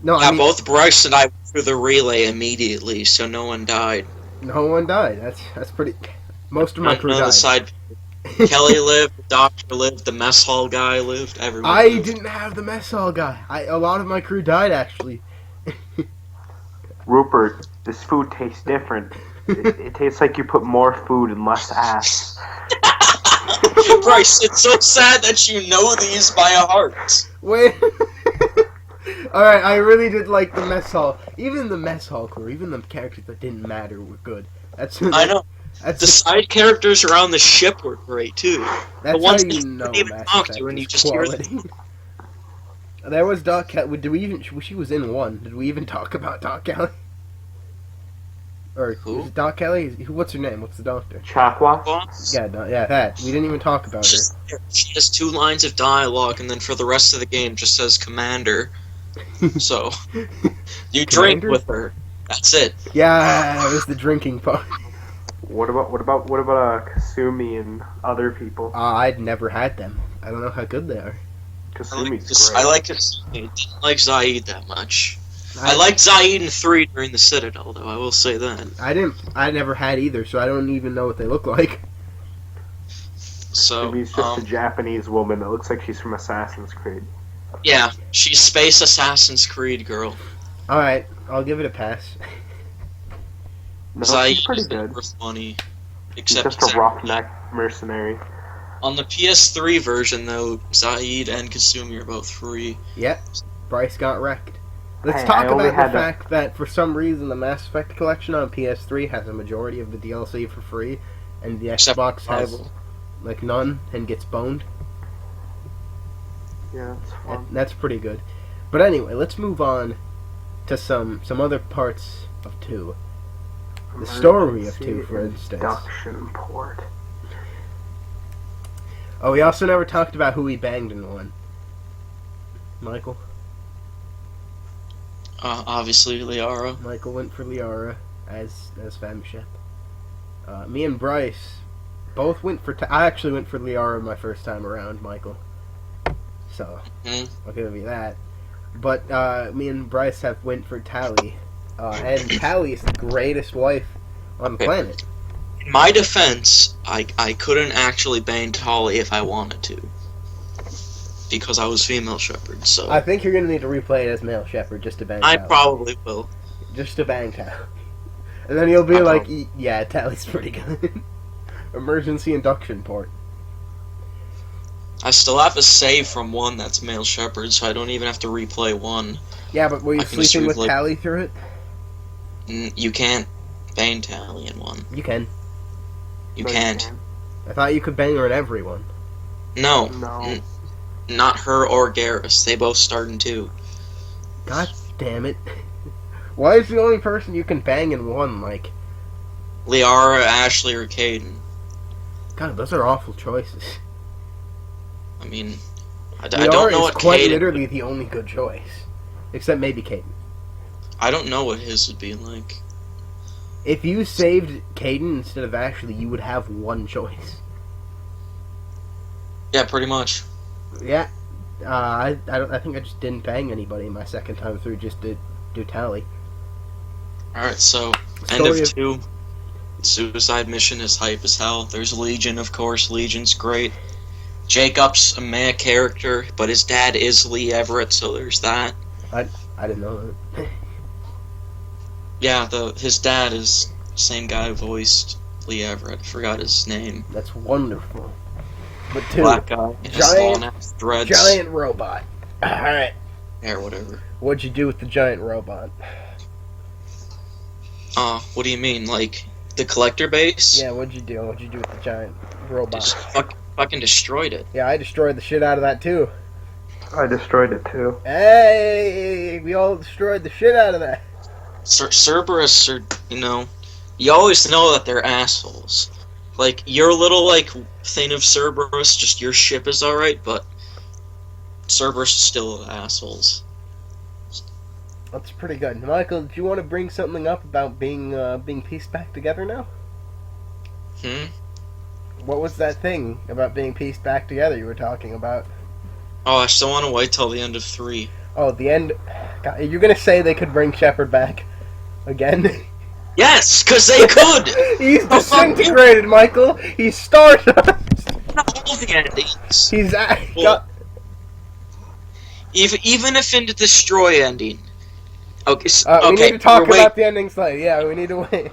No, Yeah, I mean, both Bryce and I went through the relay immediately, so no one died. no one died. That's pretty. Most of my crew None of died. the side. Kelly lived, the doctor lived, the mess hall guy lived, everyone I lived. didn't have the mess hall guy. A lot of my crew died actually. Rupert, this food tastes different. It tastes like you put more food and less ass. Bryce, it's so sad that you know these by heart. Wait. Alright, I really did like the mess hall. Even the mess hall crew, even the characters that didn't matter were good. I know. That's The side characters around the ship were great too. That's the ones how you that know you didn't even Mass talk Effect to, and you is just hear quality. There was Doc Kelly. Did we even? She was in 1. Did we even talk about Doc Kelly? Or Who? was it Doc Kelly? What's her name? What's the doctor? Chakwa? Yeah, that. We didn't even talk about her. Just, she has 2 lines of dialogue, and then for the rest of the game just says Commander. So you drink Commander? with her. That's it. Yeah, it was the drinking part. What about Kasumi and other people? I'd never had them. I don't know how good they are. Kasumi's I great. like Kasumi. Didn't like Zaid that much. I liked Zaid in 3 during the Citadel, though. I will say that. I never had either, so I don't even know what they look like. So, Kasumi's just a Japanese woman that looks like she's from Assassin's Creed. yeah, she's Space Assassin's Creed girl. All right, I'll give it a pass. No, Zaid she's pretty is good. never funny. She's Except just a roughneck mercenary. on the PS3 version, though, Zaid and Kasumi are both free. Yep, Bryce got wrecked. Let's Hey, talk I only about had the a- fact that for some reason the Mass Effect collection on PS3 has a majority of the DLC for free, and the Except Xbox has Bible. like none and gets boned. Yeah, it's fun. That's pretty good. But anyway, let's move on to some other parts of 2. The story of 2, for instance. Induction port. Oh, we also never talked about who he banged in 1. Michael? Obviously, Liara. Michael went for Liara as Femship. Me and Bryce both went for... I actually went for Liara my first time around, Michael. So, I'll give you that. But me and Bryce have went for Tally. And Tally is the greatest wife on the planet. In my defense, I couldn't actually bang Tali if I wanted to. Because I was female shepherd, so... I think you're going to need to replay it as male shepherd just to bang I Tally. probably will. Just to bang Tally. And then you'll be like, yeah, Tally's pretty good. Emergency induction port. I still have a save from 1 that's male shepherd, so I don't even have to replay 1. Yeah, but were you I can just sleeping with replay- Tally through it? You can't bang Tally in 1. You can. You can't. I thought you could bang her in every one. No. No. Not her or Garrus. They both start in 2. God damn it. Why is the only person you can bang in 1, like... Liara, Ashley, or Caden. God, those are awful choices. I mean, I Liara don't know is what quite Caden... literally the only good choice. Except maybe Caden. I don't know what his would be like. If you saved Caden instead of Ashley, you would have 1 choice. Yeah, pretty much. Yeah. I think I just didn't bang anybody my second time through just to do Tally. Alright, so, end Story of 2. Suicide mission is hype as hell. There's Legion, of course. Legion's great. Jacob's a meh character, but his dad is Lee Everett, so there's that. I didn't know that. Yeah, his dad is the same guy who voiced Lee Everett. Forgot his name. That's wonderful. But 2, Black guy. And his long-ass dreads. giant robot. Alright. Or whatever. What'd you do with the giant robot? What do you mean? Like, the collector base? Yeah, what'd you do? What'd you do with the giant robot? Just fucking destroyed it. Yeah, I destroyed the shit out of that too. I destroyed it too. Hey, we all destroyed the shit out of that. Cerberus are, you always know that they're assholes. Like, your little, thing of Cerberus, just your ship is alright, but Cerberus is still assholes. That's pretty good. Michael, do you want to bring something up about being pieced back together now? What was that thing about being pieced back together you were talking about? Oh, I still want to wait till the end of 3. Oh, the end... God, you're gonna say they could bring Shepard back again? Yes, because they could! He's disintegrated, Michael! He's stardust! Not all the endings. He's... Well, even if in the destroy ending. Okay, we need to talk we're about the ending slightly. Yeah, we need to wait.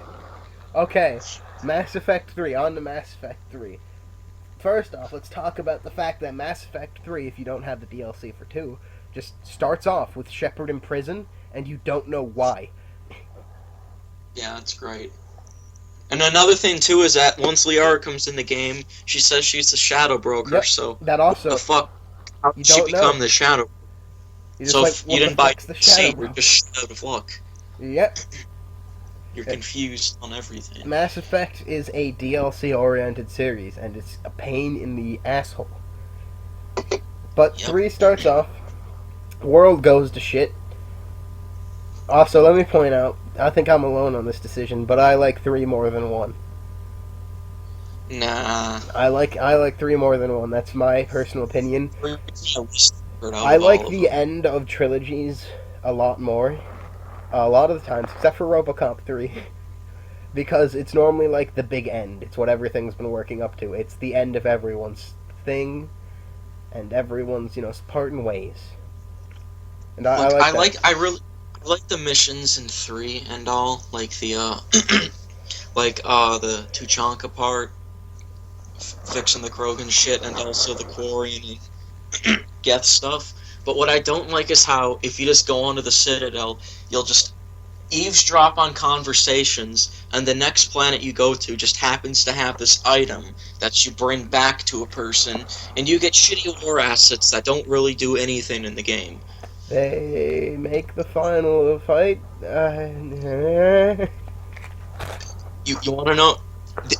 Okay, Mass Effect 3. On to Mass Effect 3. First off, let's talk about the fact that Mass Effect 3, if you don't have the DLC for 2, just starts off with Shepard in prison, and you don't know why. Yeah, that's great. And another thing, too, is that once Liara comes in the game, she says she's the Shadow Broker, Yep, so... that also... What the fuck? How You did she don't know. become the Shadow? So if you didn't buy the the Shadow you're Broker? just out of luck. Yep. You're confused on everything. Mass Effect is a DLC-oriented series, and it's a pain in the asshole. But 3 starts off, world goes to shit. Also, let me point out, I think I'm alone on this decision, but I like 3 more than 1. Nah. I like 3 more than 1. That's my personal opinion. I like the end of trilogies a lot more. A lot of the times, except for RoboCop 3. Because it's normally like the big end. It's what everything's been working up to. It's the end of everyone's thing, and everyone's, parting ways. And I like the missions in 3 and all, like the the Tuchanka part, fixing the Krogan shit, and also the Quarian and Geth stuff. But what I don't like is how if you just go onto the Citadel, you'll just eavesdrop on conversations, and the next planet you go to just happens to have this item that you bring back to a person, and you get shitty lore assets that don't really do anything in the game. They make the final fight. You want to know?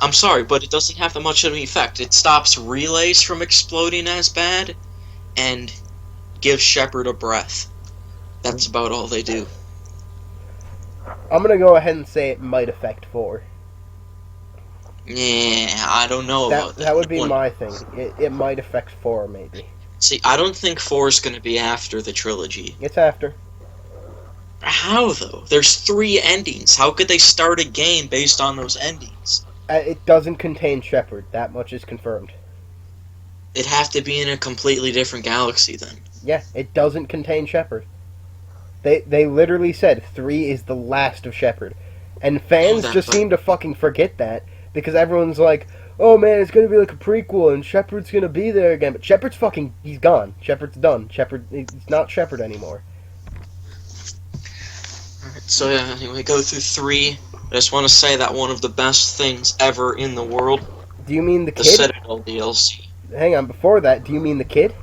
I'm sorry, but it doesn't have that much of an effect. It stops relays from exploding as bad, and gives Shepard a breath. That's about all they do. I'm gonna go ahead and say it might affect 4. Yeah, I don't know about that. That would be my thing. It might affect 4, maybe. See, I don't think 4 is going to be after the trilogy. It's after. How, though? There's 3 endings. How could they start a game based on those endings? It doesn't contain Shepard. That much is confirmed. It'd have to be in a completely different galaxy, then. Yeah, it doesn't contain Shepard. They literally said 3 is the last of Shepard. And fans just seem to fucking forget that, because everyone's like, oh man, it's gonna be like a prequel, and Shepard's gonna be there again. But Shepard's fucking, he's gone. Shepard's done. He's not Shepard anymore. Alright, so yeah, anyway, go through 3. I just want to say that one of the best things ever in the world. Do you mean the The kid? Citadel DLC. Hang on, before that, do you mean the kid?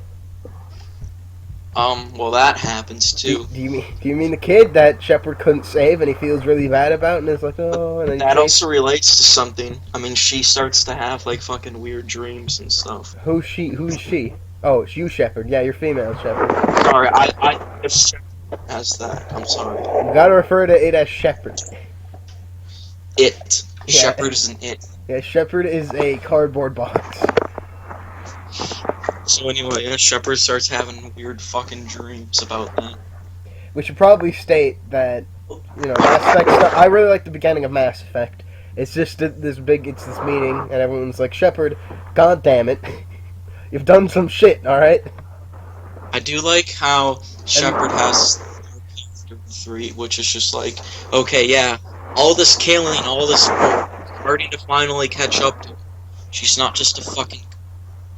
Well, that happens too. Do you mean the kid that Shepard couldn't save and he feels really bad about, and is like, oh, and then That also relates to something. I mean, she starts to have like fucking weird dreams and stuff. Who's she? Who's she? Oh, it's you, Shepard. Yeah, you're female, Shepard. Sorry, I if Shepard has that. I'm sorry. You gotta refer to it as Shepard. It. Yeah. Shepard is an it. Yeah, Shepard is a cardboard box. So anyway, yeah, Shepard starts having weird fucking dreams about that. We should probably state that, you know, Mass Effect stuff. I really like the beginning of Mass Effect. It's just this meeting, and everyone's like, Shepard, god damn it, you've done some shit, alright? I do like how Shepard has 3, which is just like, okay, yeah, all this killing, all this starting to finally catch up to her. She's not just a fucking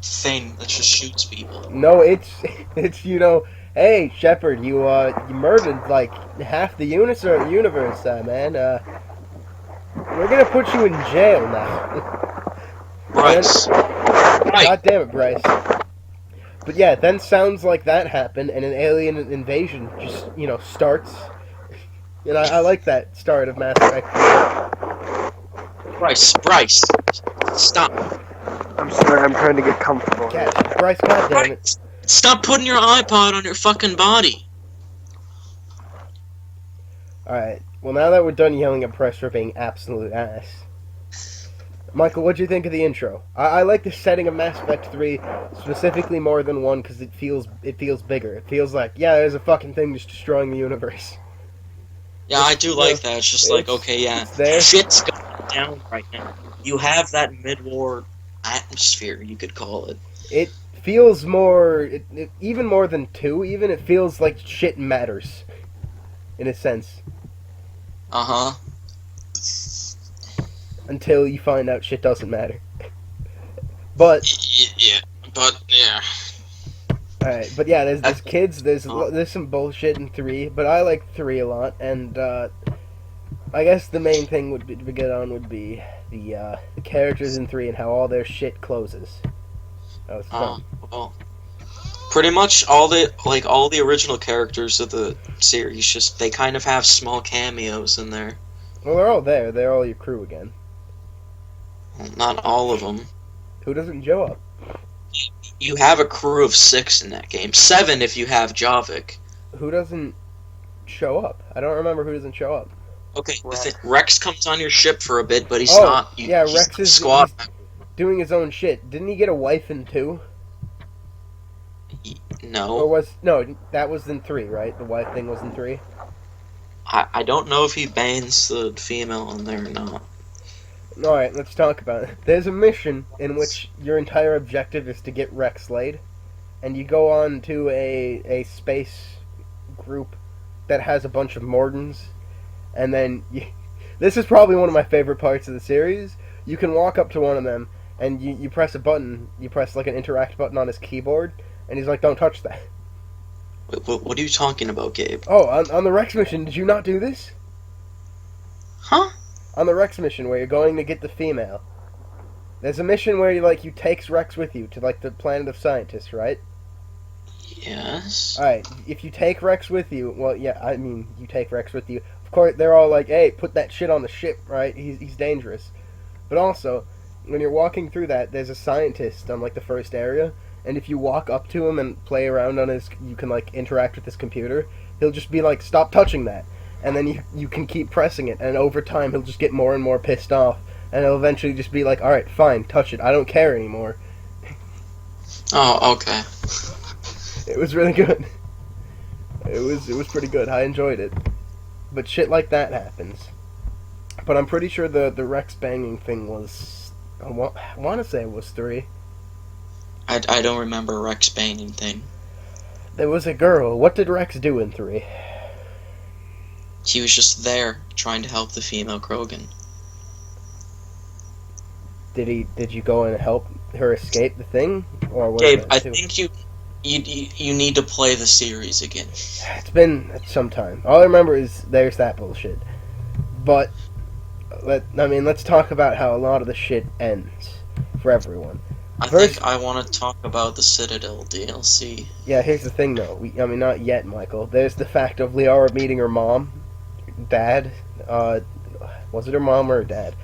thing that just shoots people. No, it's you know, hey Shepard, you murdered like half the universe, man. We're gonna put you in jail now. Bryce. God damn it, Bryce. But yeah, then sounds like that happened, and an alien invasion just, you know, starts. And I like that start of Mass Effect. Bryce, stop. I'm sorry, I'm trying to get comfortable. Yeah, Bryce, god damn it. Stop putting your iPod on your fucking body. Alright, well now that we're done yelling at Bryce for being absolute ass. Michael, what'd you think of the intro? I like the setting of Mass Effect 3 specifically more than 1 because it feels bigger. It feels like, yeah, there's a fucking thing just destroying the universe. Yeah, I do like that. It's just like, okay, yeah, shit's going down right now. You have that mid-war atmosphere, you could call it. It feels more, even more than 2, even, it feels like shit matters. In a sense. Uh-huh. Until you find out shit doesn't matter. But... Yeah, but, yeah. Alright, but yeah, there's kids, there's some bullshit in 3, but I like 3 a lot, and, I guess the main thing to get on would be the characters in 3 and how all their shit closes. Well, pretty much all the original characters of the series, just, they kind of have small cameos in there. Well, they're all there, they're all your crew again. Well, not all of them. Who doesn't show up? You have a crew of 6 in that game. 7 if you have Javik. Who doesn't show up? I don't remember who doesn't show up. Okay, Rex comes on your ship for a bit, but he's not. Yeah, Rex is squad. Doing his own shit. Didn't he get a wife in 2? No. Or that was in 3, right? The wife thing was in 3? I don't know if he bans the female in there or not. Alright, let's talk about it. There's a mission in which your entire objective is to get Rex laid, and you go on to a space group that has a bunch of Mordens, and then this is probably one of my favorite parts of the series. You can walk up to one of them, and you press a button, you press like an interact button on his keyboard, and he's like, don't touch that. What are you talking about, Gabe? Oh, on the Rex mission, did you not do this? Huh? On the Rex mission where you're going to get the female. There's a mission where you take Rex with you to the planet of scientists, right? Yes. Alright, if you take Rex with you, well, yeah, I mean, you take Rex with you. Of course, they're all like, hey, put that shit on the ship, right? He's dangerous. But also, when you're walking through that, there's a scientist on, the first area, and if you walk up to him and play around on you can, interact with his computer, he'll just be like, stop touching that. And then you can keep pressing it, and over time, he'll just get more and more pissed off, and he'll eventually just be like, alright, fine, touch it, I don't care anymore. Oh, okay. It was really good. It was pretty good. I enjoyed it. But shit like that happens. But I'm pretty sure the Rex banging thing was... I want to say it was 3. I don't remember Rex banging thing. There was a girl. What did Rex do in 3? He was just there, trying to help the female Krogan. Did you go and help her escape the thing? Or was Gabe, it I 2? think you need to play the series again. It's been some time. All I remember is there's that bullshit. But let's talk about how a lot of the shit ends for everyone. I First- think I want to talk about the Citadel DLC. Yeah, here's the thing though. Not yet, Michael. There's the fact of Liara meeting her mom, dad. Was it her mom or her dad?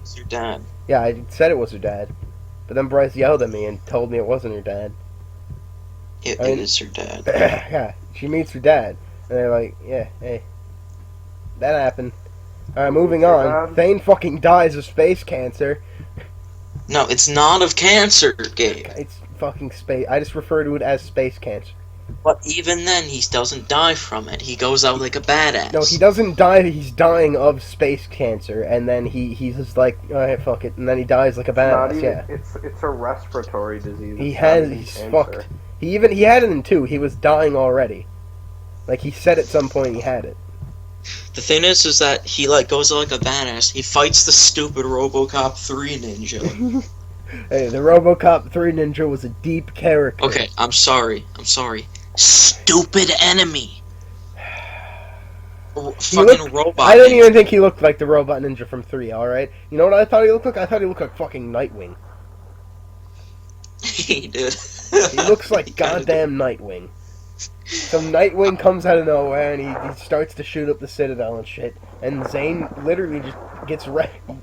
It's your dad. Yeah, I said it was her dad. But then Bryce yelled at me and told me it wasn't her dad. It I mean- is your dad. Yeah, she meets her dad. And they're like, yeah, hey. That happened. Alright, moving on. Thane fucking dies of space cancer. No, it's not of cancer, Gabe. It's fucking space. I just refer to it as space cancer. But even then, he doesn't die from it. He goes out like a badass. No, he doesn't die. He's dying of space cancer, and then he's just like, alright, fuck it, and then he dies like a Not badass. even, Yeah, it's a respiratory disease. he's fucked. He had it in 2. He was dying already. Like he said at some point he had it. The thing is that he goes out like a badass. He fights the stupid RoboCop 3 ninja. Hey, the RoboCop 3 ninja was a deep character. Okay, I'm sorry. Stupid enemy. Fucking robot. I didn't ninja. even think he looked like the robot ninja from 3. All right, you know what I thought he looked like? I thought he looked like fucking Nightwing. He did. He looks like goddamn Nightwing. So Nightwing comes out of nowhere and he starts to shoot up the Citadel and shit. And Zane literally just gets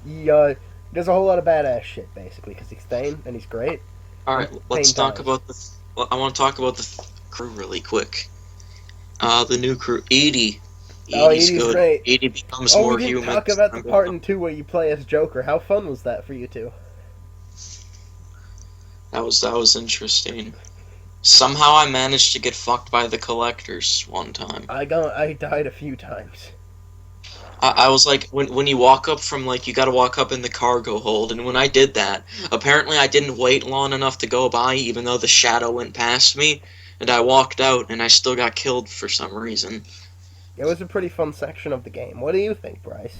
he does a whole lot of badass shit basically because he's Thane and he's great. Alright, let's Thane talk dies. about the... Well, I want to talk about the crew really quick. The new crew, Edie. Edie's Edie's good. great. Edie becomes Oh, more we didn't human. talk about the part in 2 where you play as Joker. How fun was that for you two? That was interesting. Somehow I managed to get fucked by the collectors one time. I died a few times. I was like, when you walk up from, you gotta walk up in the cargo hold, and when I did that, apparently I didn't wait long enough to go by, even though the shadow went past me, and I walked out, and I still got killed for some reason. It was a pretty fun section of the game. What do you think, Bryce?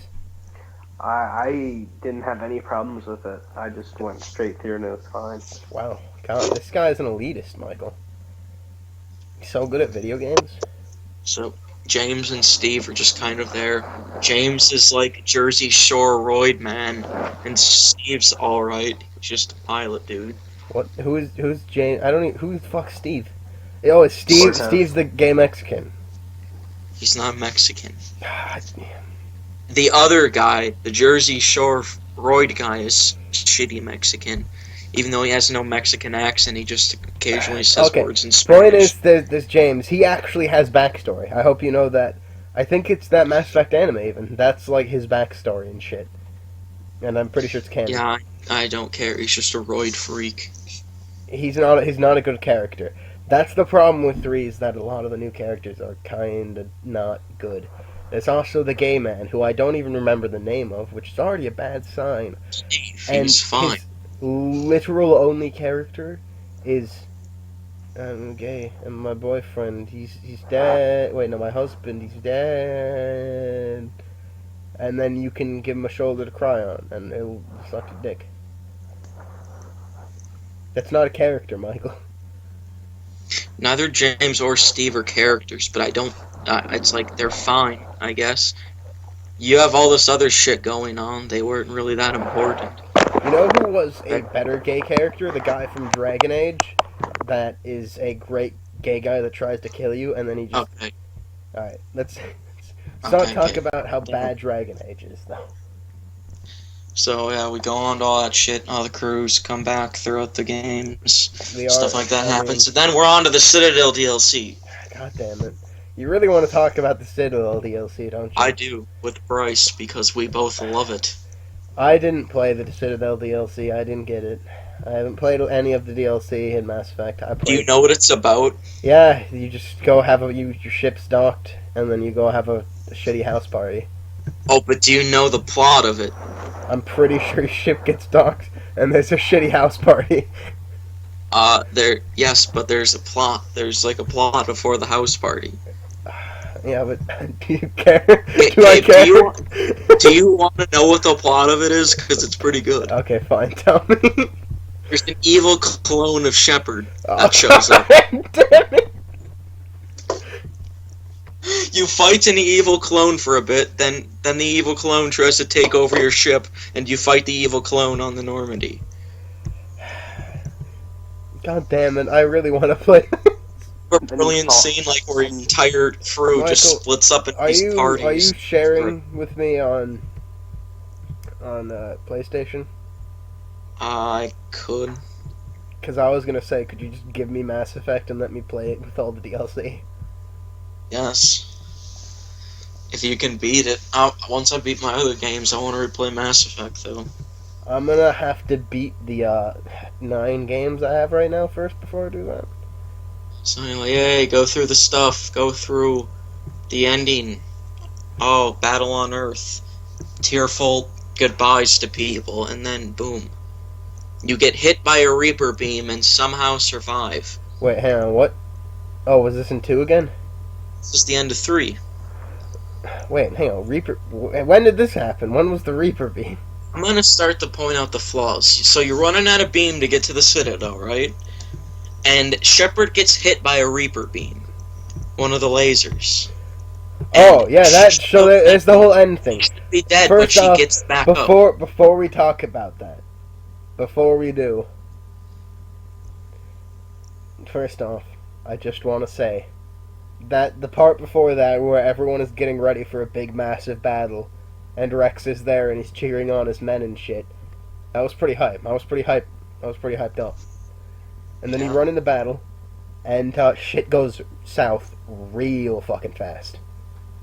I didn't have any problems with it. I just went straight through and it was fine. Wow, God, this guy's an elitist, Michael. He's so good at video games. So, James and Steve are just kind of there. James is like Jersey Shore roid man, and Steve's alright. He's just a pilot, dude. What? Who's James? I don't even. Who the fuck's Steve? Oh, it's Steve. Cortez. Steve's the gay Mexican. He's not Mexican. God, The other guy, the Jersey Shore roid guy, is shitty Mexican. Even though he has no Mexican accent, he just occasionally says Okay, words in Spanish. point is, there's James. He actually has backstory. I hope you know that. I think it's that Mass Effect anime even. That's like his backstory and shit. And I'm pretty sure it's canon. Yeah, I don't care. He's just a roid freak. He's not a good character. That's the problem with 3 is that a lot of the new characters are kind of not good. There's also the gay man, who I don't even remember the name of, which is already a bad sign. Steve, And he's fine. his literal only character is, I'm gay, and my boyfriend, he's dead. Wait, no, my husband, he's dead. And then you can give him a shoulder to cry on, and it'll suck your dick. That's not a character, Michael. Neither James or Steve are characters, but I don't... it's like, they're fine, I guess. You have all this other shit going on. They weren't really that important. You know who was a better gay character? The guy from Dragon Age. That is a great gay guy that tries to kill you, and then he just. Okay. Alright, let's not Okay, talk okay. about how bad Dragon Age is, though. So yeah, we go on to all that shit. All the crews come back throughout the games. Stuff like that happens. And then we're on to the Citadel DLC. God damn it. You really want to talk about the Citadel DLC, don't you? I do, with Bryce, because we both love it. I didn't play the Citadel DLC. I didn't get it. I haven't played any of the DLC in Mass Effect. Do you know what it's about? Yeah, you just go have your ship's docked, and then you go have a shitty house party. Oh, but do you know the plot of it? I'm pretty sure your ship gets docked, and there's a shitty house party. Yes, but there's a plot. There's like a plot before the house party. Yeah, but do you care? Do I care? Do you want to know what the plot of it is? Because it's pretty good. Okay, fine. Tell me. There's an evil clone of Shepard that shows up. Damn it. You fight an evil clone for a bit, then the evil clone tries to take over your ship, and you fight the evil clone on the Normandy. God damn it! I really want to play. A brilliant scene like where your entire crew just splits up in these parties. Are you sharing with me on PlayStation? I could. Because I was gonna say, could you just give me Mass Effect and let me play it with all the DLC? Yes. If you can beat it. Once I beat my other games, I want to replay Mass Effect, though. I'm gonna have to beat the 9 games I have right now first before I do that. So anyway, yay, go through the stuff. Go through the ending. Oh, Battle on Earth. Tearful goodbyes to people, and then boom. You get hit by a Reaper beam and somehow survive. Wait, hang on, what? Oh, was this in 2 again? This is the end of 3. Wait, hang on, Reaper... When did this happen? When was the Reaper beam? I'm gonna start to point out the flaws. So you're running out of beam to get to the Citadel, right? And Shepard gets hit by a Reaper beam. One of the lasers. Oh, yeah, there's the whole end thing. She should be dead, First but she off, gets back Before we talk about that, before we do, first off, I just want to say that the part before that where everyone is getting ready for a big massive battle and Rex is there and he's cheering on his men and shit, that was pretty hype. I was pretty hyped up. And then you run into battle and shit goes south real fucking fast.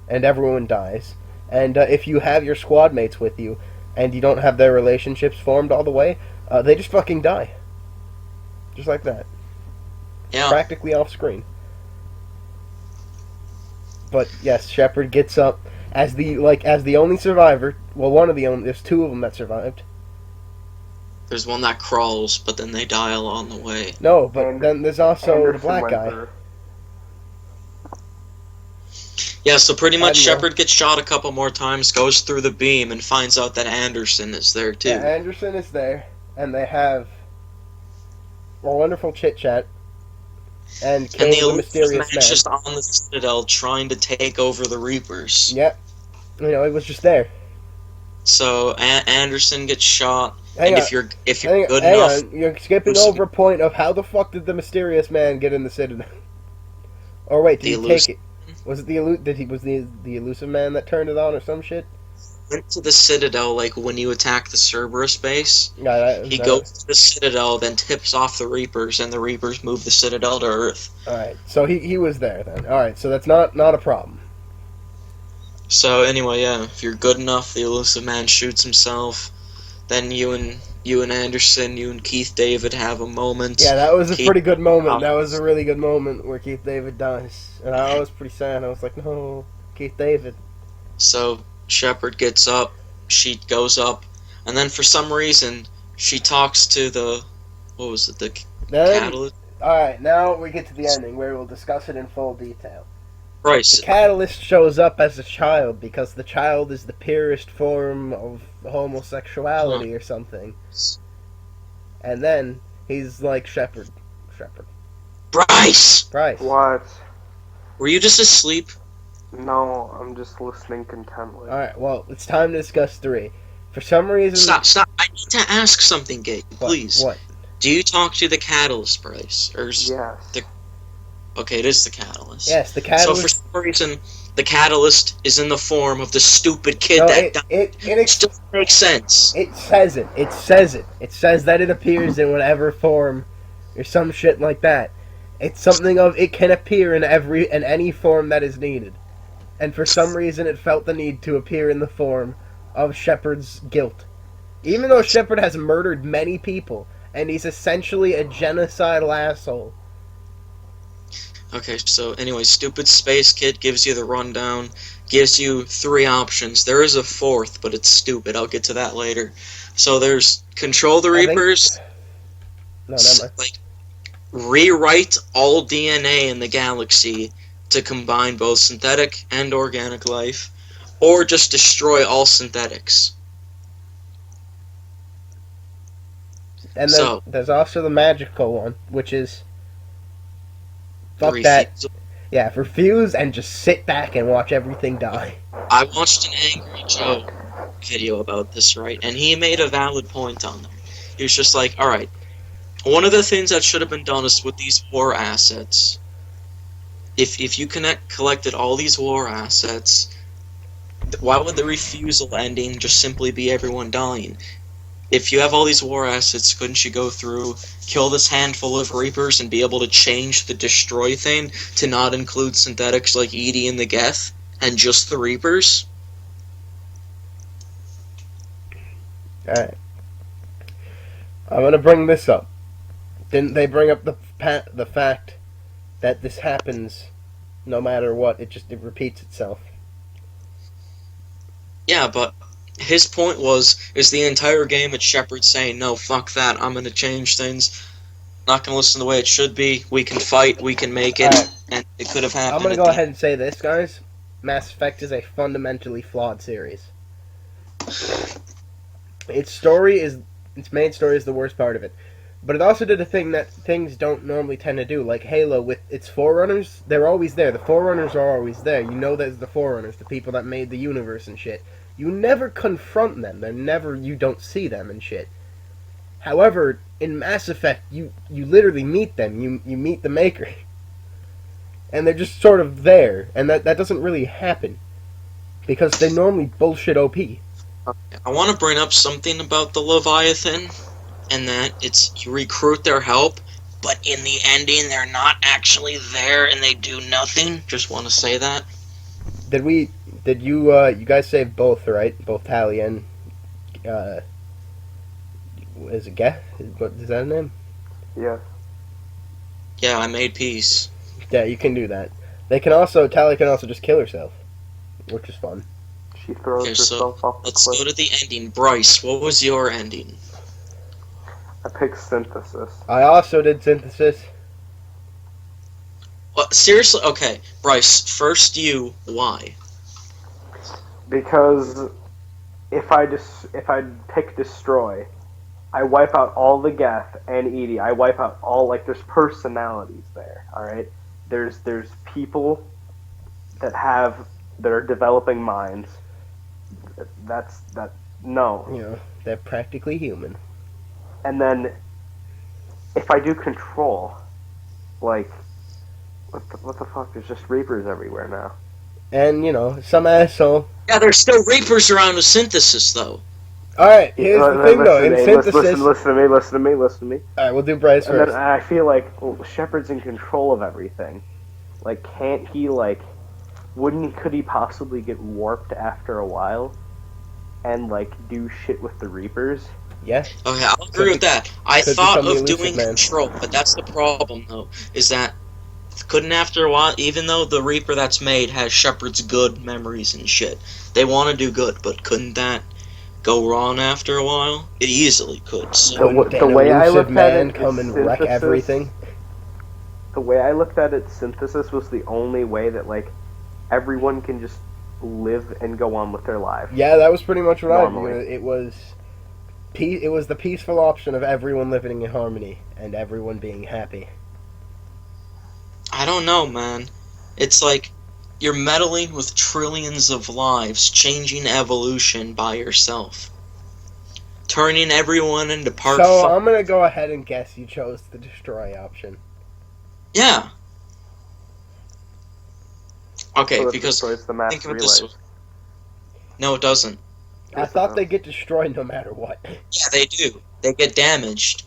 And everyone dies. And if you have your squad mates with you and you don't have their relationships formed all the way, they just fucking die. Just like that. Yeah. Practically off screen. But yes, Shepard gets up as the only survivor. Well, one of the only. There's 2 of them that survived. There's one that crawls, but then they die along the way. No, but then there's also the black guy. Yeah, so pretty much Shepard gets shot a couple more times, goes through the beam, and finds out that Anderson is there too. Yeah, Anderson is there, and they have a wonderful chit chat. And kill the mysterious man. Just on the Citadel trying to take over the Reapers. Yep. You know, it was just there. So Anderson gets shot, hang and on. if you're good enough, you're skipping over a point of how the fuck did the mysterious man get in the Citadel? Or wait, did he take it? Was it the elusive man that turned it on or some shit? Went to the Citadel like when you attack the Cerberus base. Yeah, he goes to the Citadel, then tips off the Reapers, and the Reapers move the Citadel to Earth. Alright, so he was there then. Alright, so that's not a problem. So anyway, yeah, if you're good enough, the elusive man shoots himself. Then you and Anderson, you and Keith David have a moment. Yeah, that was a pretty good moment. That was a really good moment where Keith David dies. And I was pretty sad. I was like, no, Keith David. So Shepard gets up, she goes up, and then for some reason she talks to the catalyst. Alright, now we get to the ending where we'll discuss it in full detail. Bryce. The catalyst shows up as a child because the child is the purest form of homosexuality or something. And then he's like Shepard. Bryce! Bryce. What? Were you just asleep? No, I'm just listening contently. Alright, well, it's time to discuss 3. For some reason... Stop. I need to ask something, Gabe, please. What? Do you talk to the Catalyst, Bryce? Or is Yes. the... Okay, it is the Catalyst. Yes, the So Catalyst... for some reason, the Catalyst is in the form of the stupid kid No, that died. it Still makes sense. It says it. It says it. It says that it appears in whatever form, or some shit like that. It's something of it can appear in any form that is needed, and for some reason it felt the need to appear in the form of Shepard's guilt, even though Shepard has murdered many people and he's essentially a genocidal asshole. Okay, so anyway, stupid space kid gives you the rundown, gives you 3 options. There is a 4th, but it's stupid. I'll get to that later. So there's control the I think- Reapers, No, never mind. like rewrite all DNA in the galaxy to combine both synthetic and organic life, or just destroy all synthetics. And then So- there's also the magical one, which is fuck that. Refusal. Yeah, refuse and just sit back and watch everything die. I watched an Angry Joe video about this, right? And he made a valid point on them. He was just like, alright, one of the things that should have been done is with these war assets. If you collected all these war assets, why would the refusal ending just simply be everyone dying? If you have all these war assets, couldn't you go through, kill this handful of Reapers, and be able to change the destroy thing to not include synthetics like Edie and the Geth, and just the Reapers? Alright. I'm gonna bring this up. Didn't they bring up the fact that this happens no matter what? It repeats itself. Yeah, but his point is the entire game it's Shepard saying, no, fuck that, I'm gonna change things, not gonna listen the way it should be, we can fight, we can make it, Alright. and it could have happened. I'm gonna at go the- ahead and say this, guys. Mass Effect is a fundamentally flawed series. Its main story is the worst part of it. But it also did a thing that things don't normally tend to do, like Halo with its Forerunners. They're always there. The Forerunners are always there. You know there's the Forerunners, the people that made the universe and shit. You never confront them. You don't see them and shit. However, in Mass Effect, you literally meet them. You meet the Maker. And they're just sort of there. And that doesn't really happen. Because they normally bullshit OP. I want to bring up something about the Leviathan, and that it's you recruit their help, but in the ending they're not actually there and they do nothing. Just want to say that. Did you guys save both, right? Both Tally and, is it Geth? What is that name? Yes. Yeah, I made peace. Yeah, you can do that. Tally can also just kill herself, which is fun. She throws Okay, so herself off the let's cliff. go to the ending. Bryce, what was your ending? I picked Synthesis. I also did Synthesis. Well, seriously, okay, Bryce, first you, why? Because if I pick Destroy, I wipe out all the Geth and Edie. I wipe out all, like, there's personalities there, alright? There's people that are developing minds. No. You know, they're practically human. And then, if I do Control, like, what the fuck? There's just Reapers everywhere now. And, you know, some asshole. Yeah, there's still Reapers around with Synthesis, though. Alright, here's the thing though. In Synthesis. Listen to me. Alright, we'll do Bryce And then first. I feel like Shepard's in control of everything. Like, can't he, like, could he possibly get warped after a while and, like, do shit with the Reapers? Yeah. Okay, I'll agree with that. I could thought become the of elusive doing man. Control, but that's the problem, though, is that couldn't after a while, even though the Reaper that's made has Shepard's good memories and shit, they want to do good, but couldn't that go wrong after a while? It easily could. So. Couldn't an way I elusive looked at man it come is and wreck Synthesis. everything? The way I looked at it, Synthesis was the only way that, like, everyone can just live and go on with their lives. Yeah, that was pretty much what Normally. I viewed. It was the peaceful option of everyone living in harmony and everyone being happy. I don't know, man. It's like, You're meddling with trillions of lives, changing evolution by yourself. Turning everyone into part So fuck. I'm gonna go ahead and guess you chose the destroy option. Yeah. Okay, So it because destroys the mass think of it this way. relays. No, it doesn't. I Yes, it thought does. they get destroyed no matter what. Yeah, they do. They get damaged,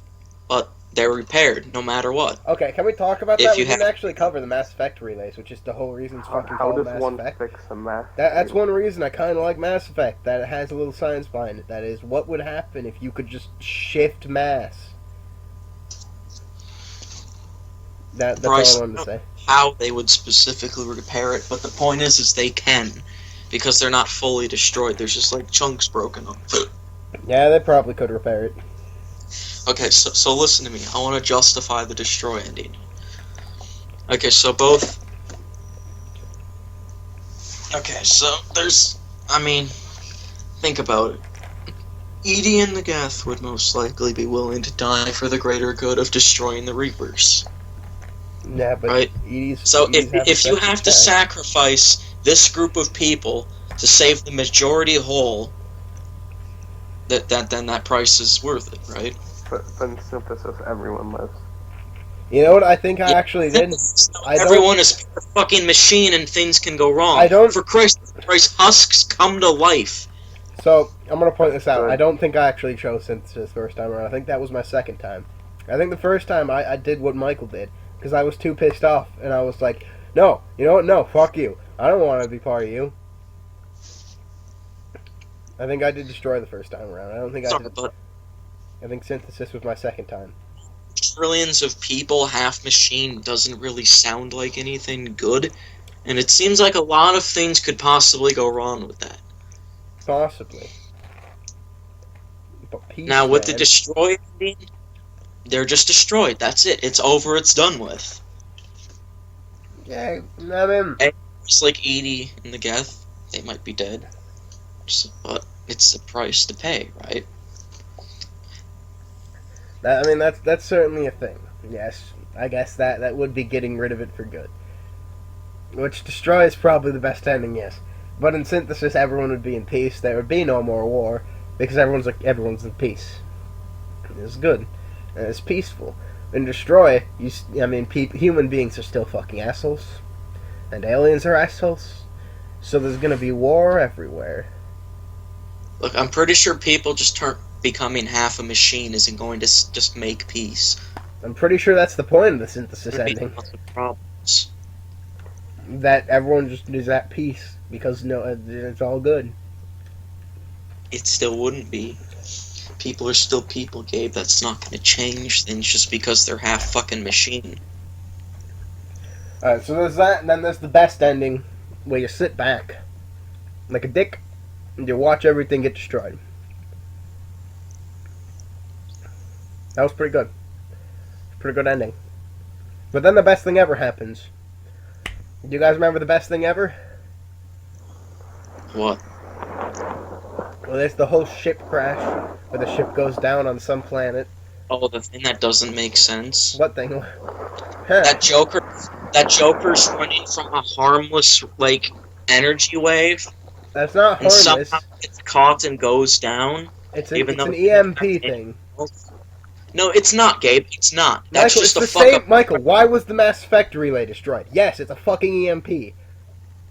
but they're repaired no matter what. Okay, can we talk about If that? We you didn't have- actually cover the Mass Effect relays, which is the whole reason it's fucking How called does Mass one Effect. fix a mass? That's one reason I kind of like Mass Effect, that it has a little science behind it. That is, what would happen if you could just shift mass? That's Bryce, all I wanted to say. how they would specifically repair it, but the point is they can. Because they're not fully destroyed. There's just like chunks broken up. Yeah, they probably could repair it. Okay, so listen to me. I want to justify the destroy ending. Okay, so both. Okay, so there's. I mean, think about it. Edie and the Geth would most likely be willing to die for the greater good of destroying the Reapers. Yeah, but Right. So if you have to sacrifice this group of people to save the majority whole, then that price is worth it, right? But in synthesis, everyone lives. You know what I think I Yeah, actually did? I don't- Everyone is a fucking machine and things can go wrong. I don't- For Christ's sake, husks come to life. So, I'm going to point this out. Good. I don't think I actually chose synthesis first time around. I think that was my second time. I think the first time I did what Michael did, because I was too pissed off, and I was like, no, you know what, no, fuck you. I don't want to be part of you. I think I did destroy the first time around. I don't think I Sorry, did. but I think synthesis was my second time. trillions of people, half machine, doesn't really sound like anything good. And it seems like a lot of things could possibly go wrong with that. Possibly. But peace, Now, with the man. destroy ending, they're just destroyed. That's it. It's over. It's done with. Yeah, I mean, Just like Edie and the Geth, they might be dead. But it's the price to pay, right? that's certainly a thing. Yes, I guess that would be getting rid of it for good. Which destroy is probably the best ending, yes. But in synthesis, everyone would be in peace. There would be no more war because everyone's in peace. It's good. And it's peaceful. In destroy, human beings are still fucking assholes, and aliens are assholes. So there's gonna be war everywhere. Look, I'm pretty sure people just becoming half a machine isn't going to just make peace. I'm pretty sure that's the point of the synthesis There'd be ending. lots of problems. That everyone just is at peace because it's all good. It still wouldn't be. People are still people, Gabe. That's not going to change things just because they're half fucking machine. Alright, so there's that, and then there's the best ending, where you sit back, like a dick, and you watch everything get destroyed. That was pretty good. Pretty good ending. But then the best thing ever happens. Do you guys remember the best thing ever? What? Well, there's the whole ship crash, where the ship goes down on some planet. Oh, the thing that doesn't make sense. What thing? That Joker's running from a harmless, like, energy wave, That's not and harmless. somehow gets caught and goes down. It's even though an it's EMP not- thing. No, it's not, Gabe. It's not. That's Michael, just it's a the fuck same. up. Michael, why was the Mass Effect relay destroyed? Yes, it's a fucking EMP.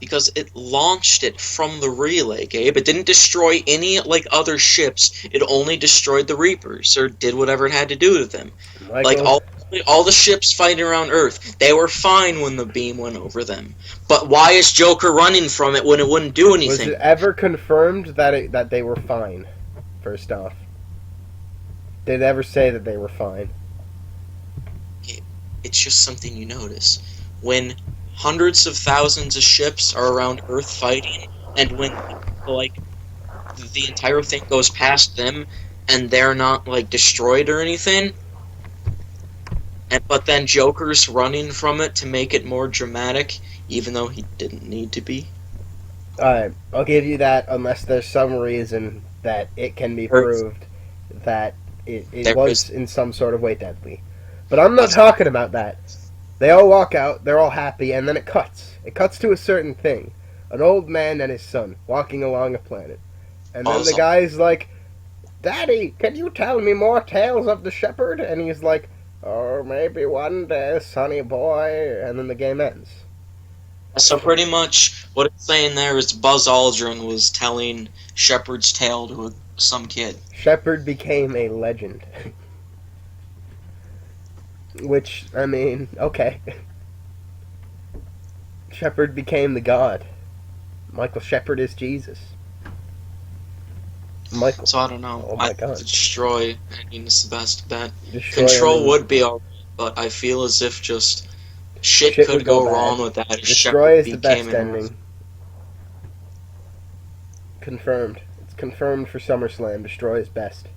Because it launched it from the relay, Gabe. It didn't destroy any, like, other ships. It only destroyed the Reapers, or did whatever it had to do to them. Like, Michael, all the ships fighting around Earth, they were fine when the beam went over them. But why is Joker running from it when it wouldn't do was anything? it ever confirmed that they were fine? First off, did it ever say that they were fine? It's just something you notice. When hundreds of thousands of ships are around Earth fighting, and when, like, the entire thing goes past them, and they're not, like, destroyed or anything, but then Joker's running from it to make it more dramatic, even though he didn't need to be. Alright, I'll give you that unless there's some reason that it can be proved that it There was is- in some sort of way deadly. But I'm not talking about that. They all walk out, they're all happy, and then it cuts. It cuts to a certain thing. An old man and his son walking along a planet. And then the Awesome. guy's like, Daddy, can you tell me more tales of the shepherd? And he's like, oh, maybe one day, sonny boy. And then the game ends. So pretty much what it's saying there is Buzz Aldrin was telling Shepard's tale to some kid. Shepherd became a legend. Which, I mean, okay. Shepherd became the god. Michael Shepherd is Jesus. Michael. So I don't know. Oh my I God. think Destroy ending is the best bet. Destroy Control everyone. would be alright, but I feel as if just shit Shit could would go go bad. wrong with that. If Destroy is Shepard the became best an ending. Confirmed. It's confirmed for SummerSlam. Destroy is best.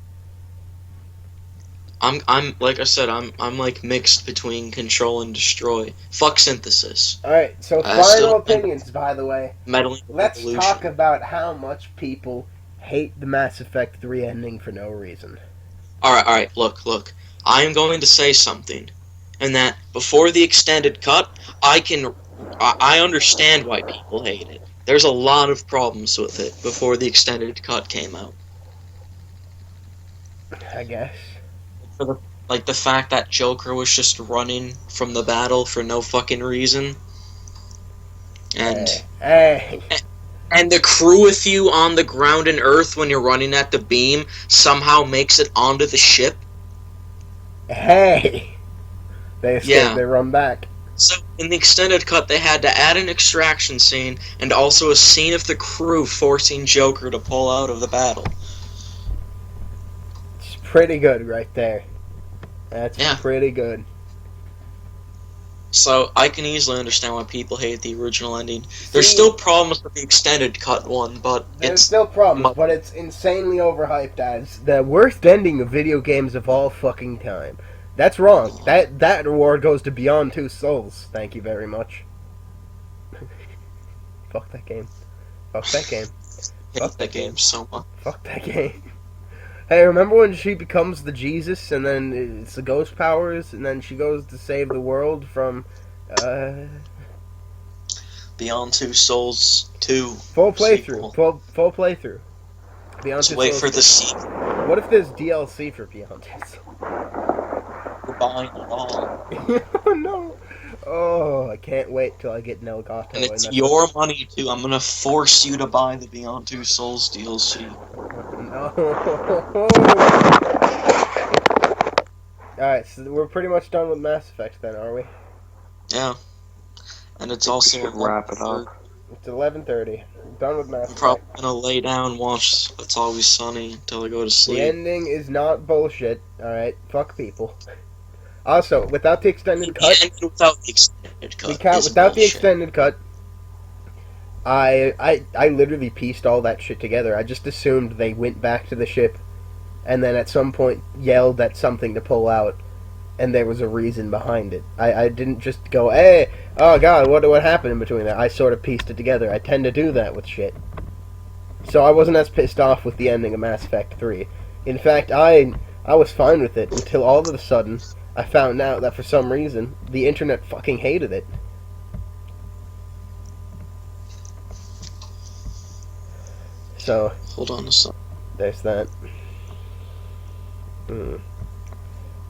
I'm like I said, I'm like mixed between Control and Destroy. Fuck Synthesis. Alright, so I still final think- opinions, by the way. Meddling Let's Evolution. talk about how much people hate the Mass Effect 3 ending for no reason. Alright, look. I am going to say something. And that before the extended cut, I understand why people hate it. There's a lot of problems with it before the extended cut came out. I guess. Like the fact that Joker was just running from the battle for no fucking reason. And Hey. and the crew with you on the ground and Earth when you're running at the beam somehow makes it onto the ship. Hey. They escape, Yeah. they run back. So in the extended cut they had to add an extraction scene and also a scene of the crew forcing Joker to pull out of the battle. It's pretty good right there. That's Yeah. pretty good. So I can easily understand why people hate the original ending. There's See, still problems with the extended cut one, but There's it's still problems, but it's insanely overhyped as the worst ending of video games of all fucking time. That's wrong. That award goes to Beyond Two Souls. Thank you very much. Fuck that game. Fuck that game. I hate that game so much. Fuck that game. Hey, remember when she becomes the Jesus and then it's the ghost powers and then she goes to save the world from Beyond Two Souls 2. full playthrough. sequel. Full playthrough. Beyond Let's Two wait Souls for the 2. sequel. What if there's DLC for Beyond Two Souls? We're buying it all. Oh no! Oh, I can't wait till I get an Elgato. And it's that's- your money too. I'm gonna force you to buy the Beyond Two Souls DLC. No. Alright, so we're pretty much done with Mass Effect then, are we? Yeah. And it's We also should wrap it up. It's 11:30. We're done with Mass I'm Effect. probably gonna lay down and watch It's Always Sunny until I go to The sleep. ending is not bullshit, alright? Fuck people. Also, without the extended The cut, ending without the extended cut. is without the bullshit. extended cut, I literally pieced all that shit together. I just assumed they went back to the ship and then at some point yelled at something to pull out and there was a reason behind it. I didn't just go, hey, oh god, what happened in between that? I sort of pieced it together. I tend to do that with shit. So I wasn't as pissed off with the ending of Mass Effect 3. In fact, I was fine with it until all of a sudden I found out that for some reason the internet fucking hated it. So, Hold on a second. there's that.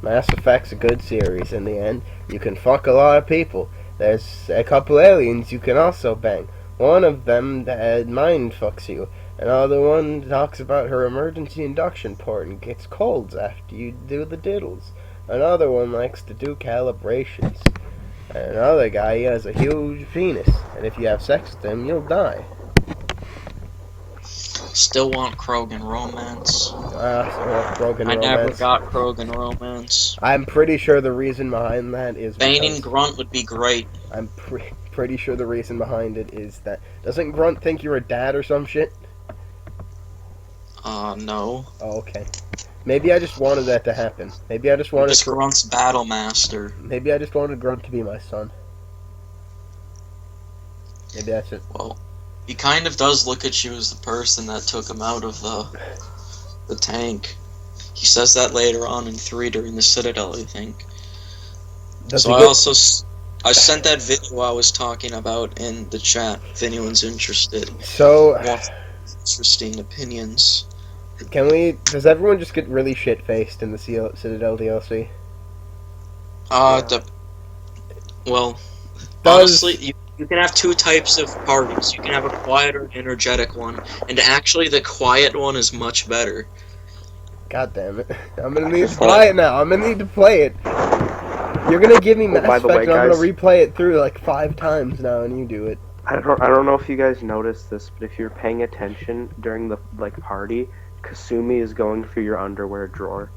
Mass Effect's a good series in the end. You can fuck a lot of people. There's a couple aliens you can also bang. One of them mind fucks you. Another one talks about her emergency induction port and gets colds after you do the diddles. Another one likes to do calibrations. And another guy, he has a huge penis. And if you have sex with him, you'll die. Still want Krogan romance. Broken I never romance. got Krogan romance. I'm pretty sure the reason behind that is Bane because and Grunt would be great. I'm pretty sure the reason behind it is that doesn't Grunt think you're a dad or some shit? No. Oh, okay. Maybe I just wanted that to happen. Maybe I just wanted Just Grunt's Battle Master. Maybe I just wanted Grunt to be my son. Maybe that's it. Well, he kind of does look at you as the person that took him out of the tank. He says that later on in 3 during the Citadel, I think. Does So he I get- also I sent that video I was talking about in the chat if anyone's interested. So, Wants interesting opinions. does everyone just get really shit-faced in the Citadel DLC? Well, Does, honestly, you can have two types of parties. You can have a quiet or an energetic one, and actually the quiet one is much better. God damn it. I'm gonna need to buy it now. I'm gonna need to play it. You're gonna give me Mass by the Effect way, and I'm guys- gonna replay it through like 5 times now and you do it. I don't know if you guys noticed this, but if you're paying attention during the party, Kasumi is going through your underwear drawer,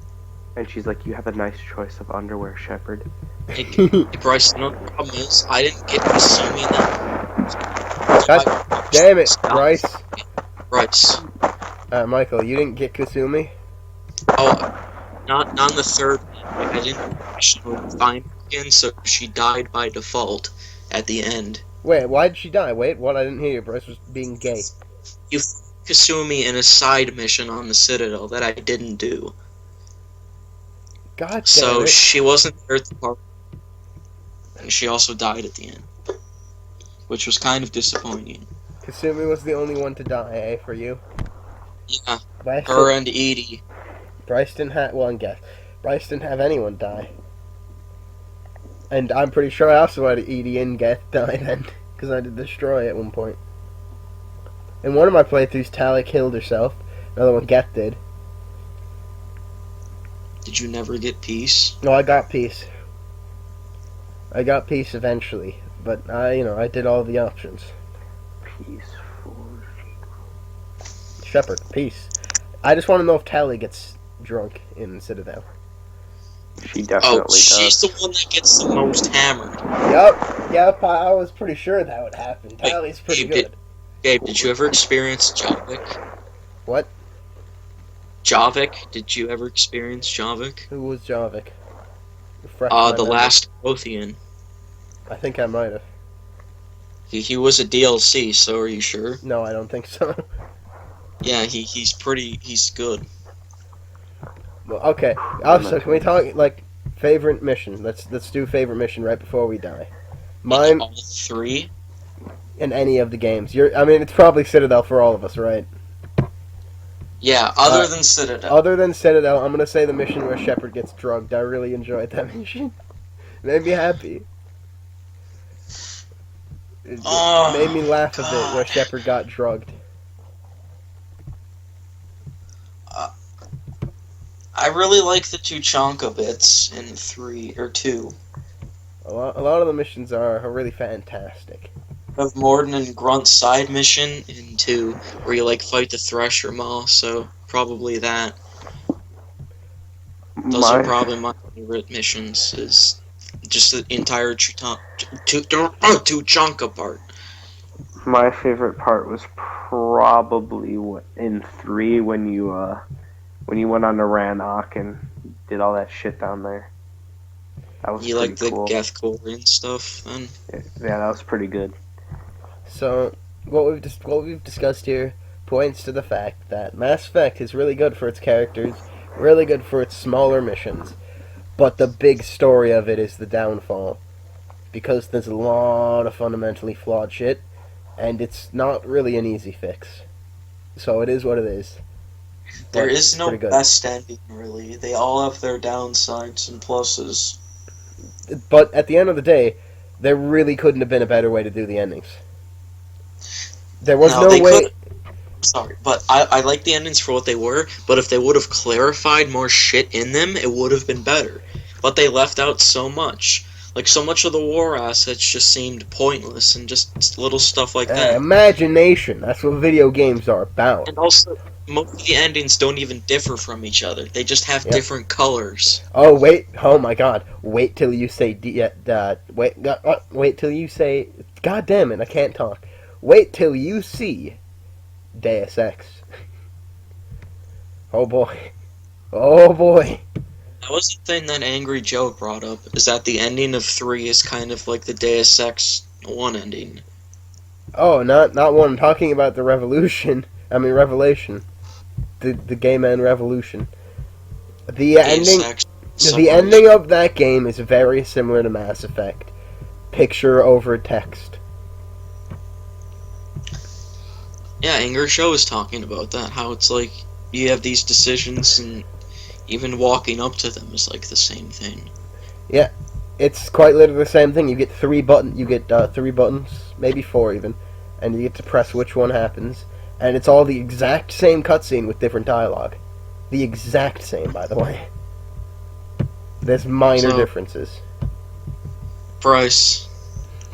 and she's like, "You have a nice choice of underwear, Shepard." Hey, Bryce, no, the problem is, I didn't get Kasumi then. God damn it, Bryce. Bryce. Michael, you didn't get Kasumi? Oh, not on the third. Like, I didn't actually find her again, so she died by default at the end. Wait, why did she die? Wait, what? I didn't hear you. Bryce was being gay. You Kasumi in a side mission on the Citadel that I didn't do. God damn So it. she wasn't there at the party. And she also died at the end. Which was kind of disappointing. Kasumi was the only one to die, eh, for you? Yeah, Bryce, her and Edie. Bryce didn't have, well, guess. Bryce didn't have anyone die. And I'm pretty sure I also had Edie and Geth die then, because I did Destroy at one point. In one of my playthroughs, Tali killed herself. Another one, Geth did. Did you never get peace? No, I got peace. I got peace eventually, but I did all the options. Peaceful. Shepard, peace. I just want to know if Tali gets drunk in Citadel. She definitely Oh, she's does. the one that gets the most hammered. Yep, I was pretty sure that would happen. Wait, Tali's pretty Gabe, good. Gabe, did you ever experience Javik? What? Javik? Did you ever experience Javik? Who was Javik? Refresh my The memory. last Lothian. I think I might have. He was a DLC, so are you sure? No, I don't think so. Yeah, he's good. Well, okay. Also, can we talk like favorite mission? Let's do favorite mission right before we die. Mine All three? in any of the games. It's probably Citadel for all of us, right? Yeah, other than Citadel. Other than Citadel, I'm gonna say the mission where Shepard gets drugged. I really enjoyed that mission. Made me happy. It Oh, made me laugh a bit where God. Shepard got drugged. I really like the Tuchanka bits in 3 or 2. A lot of the missions are really fantastic. Of Morden and Grunt's side mission in 2, where you fight the Thresher Maw, so probably that. Those are probably my favorite missions, is just the entire Tuchanka part. My favorite part was probably in 3 when you went on to Rannoch and did all that shit down there. That was You pretty like the cool. Gethkorian stuff, then? Yeah, that was pretty good. So what we've discussed here points to the fact that Mass Effect is really good for its characters, really good for its smaller missions, but the big story of it is the downfall, because there's a lot of fundamentally flawed shit, and it's not really an easy fix. So it is what it is. There But is it's no pretty good. best ending, really. They all have their downsides and pluses. But at the end of the day, there really couldn't have been a better way to do the endings. There was no they way. could. Sorry, but I like the endings for what they were, but if they would have clarified more shit in them, it would have been better. But they left out so much. So much of the war assets just seemed pointless, and just little stuff like that. Imagination. That's what video games are about. And also, most of the endings don't even differ from each other. They just have different colors. Oh wait! Oh my God! Wait till you say wait till you say. God damn it! I can't talk. Wait till you see Deus Ex. Oh boy! Oh boy! That was the thing that Angry Joe brought up, is that the ending of 3 is kind of like the Deus Ex 1 ending. Oh, not one. I'm talking about the Revolution. Revelation. The Gay Man Revolution. The Deus ending. Ex The ending of that game is very similar to Mass Effect. picture over text. Yeah, Anger Show is talking about that. How it's like you have these decisions, and even walking up to them is like the same thing. Yeah, it's quite literally the same thing. You get three buttons, maybe four even, and you get to press which one happens, and it's all the exact same cutscene with different dialogue. The exact same, by the way. There's minor differences. Bryce.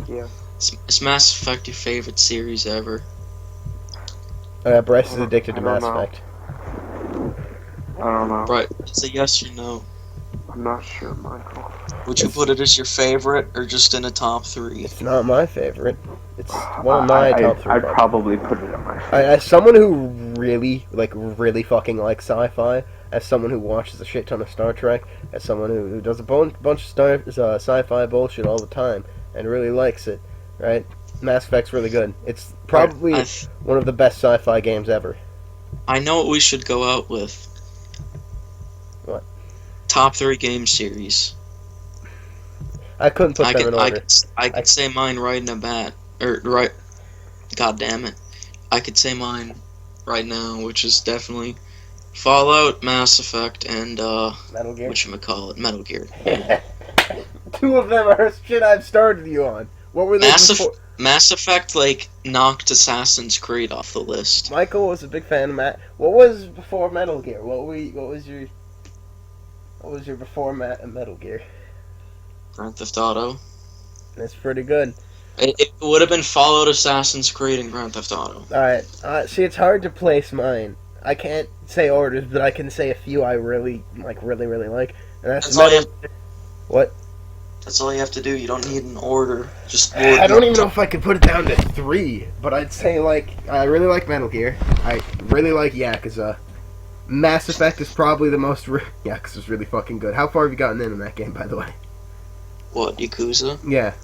Yeah. Is Mass Effect your favorite series ever? Bryce is addicted to I Mass don't know. Effect. I don't know. Right. It's a yes or no. I'm not sure, Michael. Would you put it as your favorite or just in a top 3? It's not my favorite. It's one of my top 3. I'd probably put it on my favorite. As someone who really fucking likes sci-fi, as someone who watches a shit ton of Star Trek, as someone who does a bunch of sci-fi bullshit all the time and really likes it, right? Mass Effect's really good. It's probably one of the best sci-fi games ever. I know what we should go out with. What? Top 3 game series. I couldn't put them in order. I could say mine right in a bat. God damn it. I could say mine right now, which is definitely Fallout, Mass Effect, and Metal Gear. whatchamacallit, Metal Gear. 2 of them are shit I've started you on. What were they before? Mass Effect, knocked Assassin's Creed off the list. Michael was a big fan of What was before Metal Gear? What was your before Metal Gear? Grand Theft Auto. That's pretty good. It would have been Fallout, Assassin's Creed, and Grand Theft Auto. Alright, see, it's hard to place mine. I can't say orders, but I can say a few I really like. And that's all you have What? That's all you have to do. You don't need an order. Just I don't even know if I could put it down to 3, but I'd say, I really like Metal Gear. I really like Yakuza. Mass Effect is probably the most... Yakuza's really fucking good. How far have you gotten in that game, by the way? What, Yakuza? Yeah.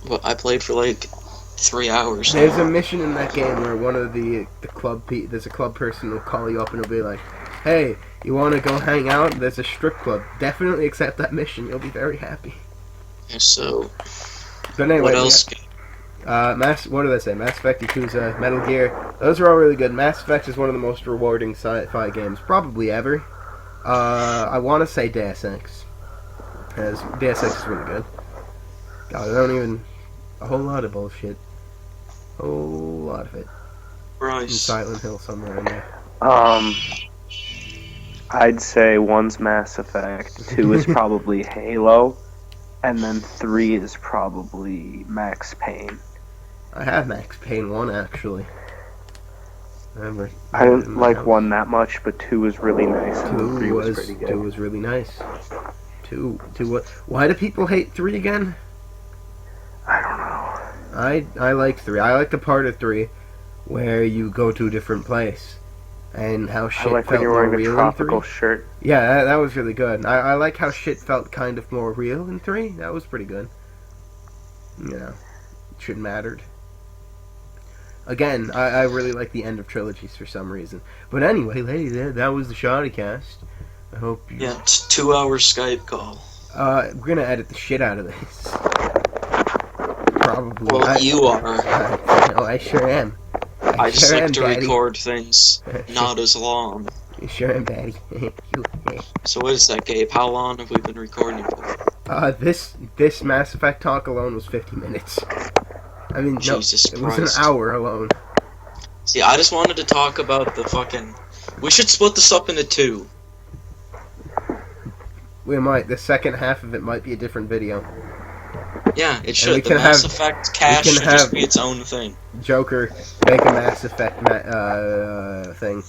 Well, I played for 3 hours. There's a mission in that game where one of the club... There's a club person who'll call you up and he'll be like, hey, you want to go hang out? There's a strip club. Definitely accept that mission. You'll be very happy. Yeah, so... But anyway, what else? What did I say? Mass Effect, Yakuza, Metal Gear. Those are all really good. Mass Effect is one of the most rewarding sci-fi games probably ever. I want to say Deus Ex. Because Deus Ex is really good. God, I don't even... A whole lot of bullshit. A whole lot of it. Bryce. In Silent Hill somewhere in there. I'd say 1's Mass Effect, 2 is probably Halo, and then 3 is probably Max Payne. I have Max Payne 1, actually. I didn't like 1 that much, but 2 was really nice, and 3 was pretty good. 2 was really nice. 2 what? Why do people hate 3 again? I don't know. I like 3. I like the part of 3 where you go to a different place. And how shit I like felt when you're more wearing a real tropical in 3. shirt. Yeah, that was really good. I like how shit felt kind of more real in 3. That was pretty good. You know, shit mattered. Again, I really like the end of trilogies for some reason. But anyway, ladies, that was the Shoddy cast. I hope you... Yeah, it's 2-hour Skype call. We're gonna edit the shit out of this. Probably. Well, you are. No, I sure am. I just sure like am, to Daddy. Record things not as long. You sure am, Daddy. So what is that, Gabe? How long have we been recording for? This Mass Effect talk alone was 50 minutes. I mean, Jesus it was Christ. an hour alone. See, I just wanted to talk about the fucking... We should split this up into 2. We might. The second half of it might be a different video. Yeah, it we should. The can Mass have- Effect cast can should just have- be its own thing. Joker, make a Mass Effect thing.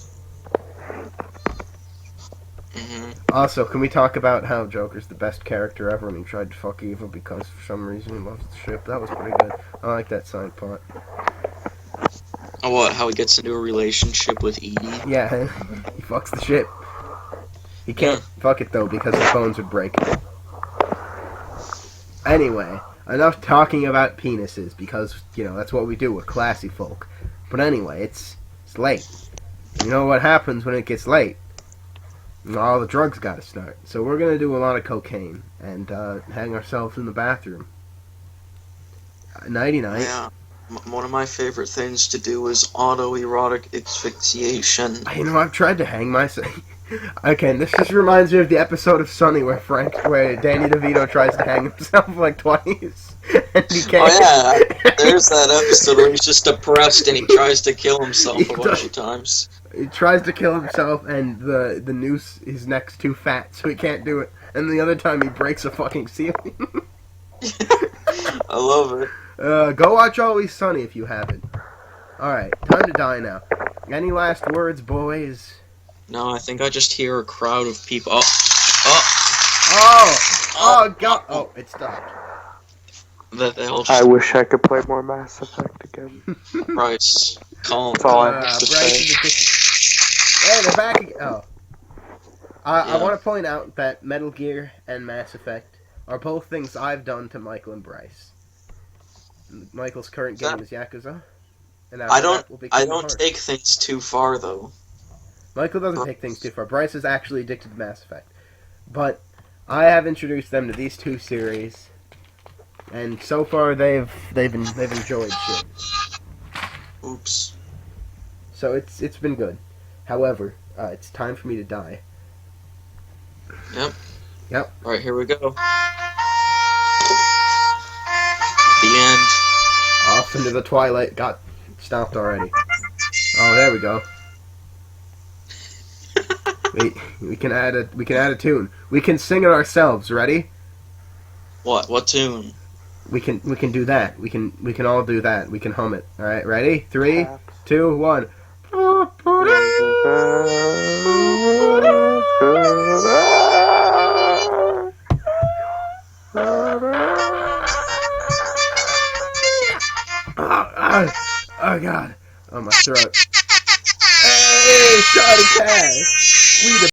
hmm Also, can we talk about how Joker's the best character ever and he tried to fuck evil because for some reason he loves the ship? That was pretty good. I like that side plot. Oh, what? How he gets into a relationship with Edie? Yeah, he fucks the ship. He can't fuck it though because his bones would break. Anyway, enough talking about penises because, you know, that's what we do. We're classy folk. But anyway, it's late. You know what happens when it gets late? All the drugs gotta start. So we're gonna do a lot of cocaine and hang ourselves in the bathroom. Nighty night. Yeah. One of my favorite things to do is autoerotic asphyxiation. You know, I've tried to hang myself. Okay, and this just reminds me of the episode of Sunny where Danny DeVito tries to hang himself like twice, and he can't. Oh yeah, there's that episode where he's just depressed and he tries to kill himself He a bunch does. of times. He tries to kill himself, and the noose, his neck's too fat, so he can't do it. And the other time, he breaks a fucking ceiling. I love it. Go watch Always Sunny if you haven't. Alright, time to die now. Any last words, boys? No, I think I just hear a crowd of people. Oh, Oh, God. Oh, it stopped. they all I just wish I could play more Mass Effect again. Bryce, calm. That's all I have to Bryce say. is addicted. Hey, they're back again. Oh. I Yeah. want to point out that Metal Gear and Mass Effect are both things I've done to Michael and Bryce. Michael's current game is Yakuza. And after I that will be I Kingdom don't Hearts. take things too far though. Michael doesn't take things too far. Bryce is actually addicted to Mass Effect. But I have introduced them to these two series, and so far they've enjoyed shit. Oops. So it's been good. However, it's time for me to die. All right, here we go. The end. Off into the twilight. Got stopped already. Oh, there we go. We can add a tune. We can sing it ourselves. Ready? What? What tune? We can do that. We can all do that. We can hum it. All right. Ready? 3, 2, 1. Oh God! Oh my throat! Hey, Shoddy Cash! We the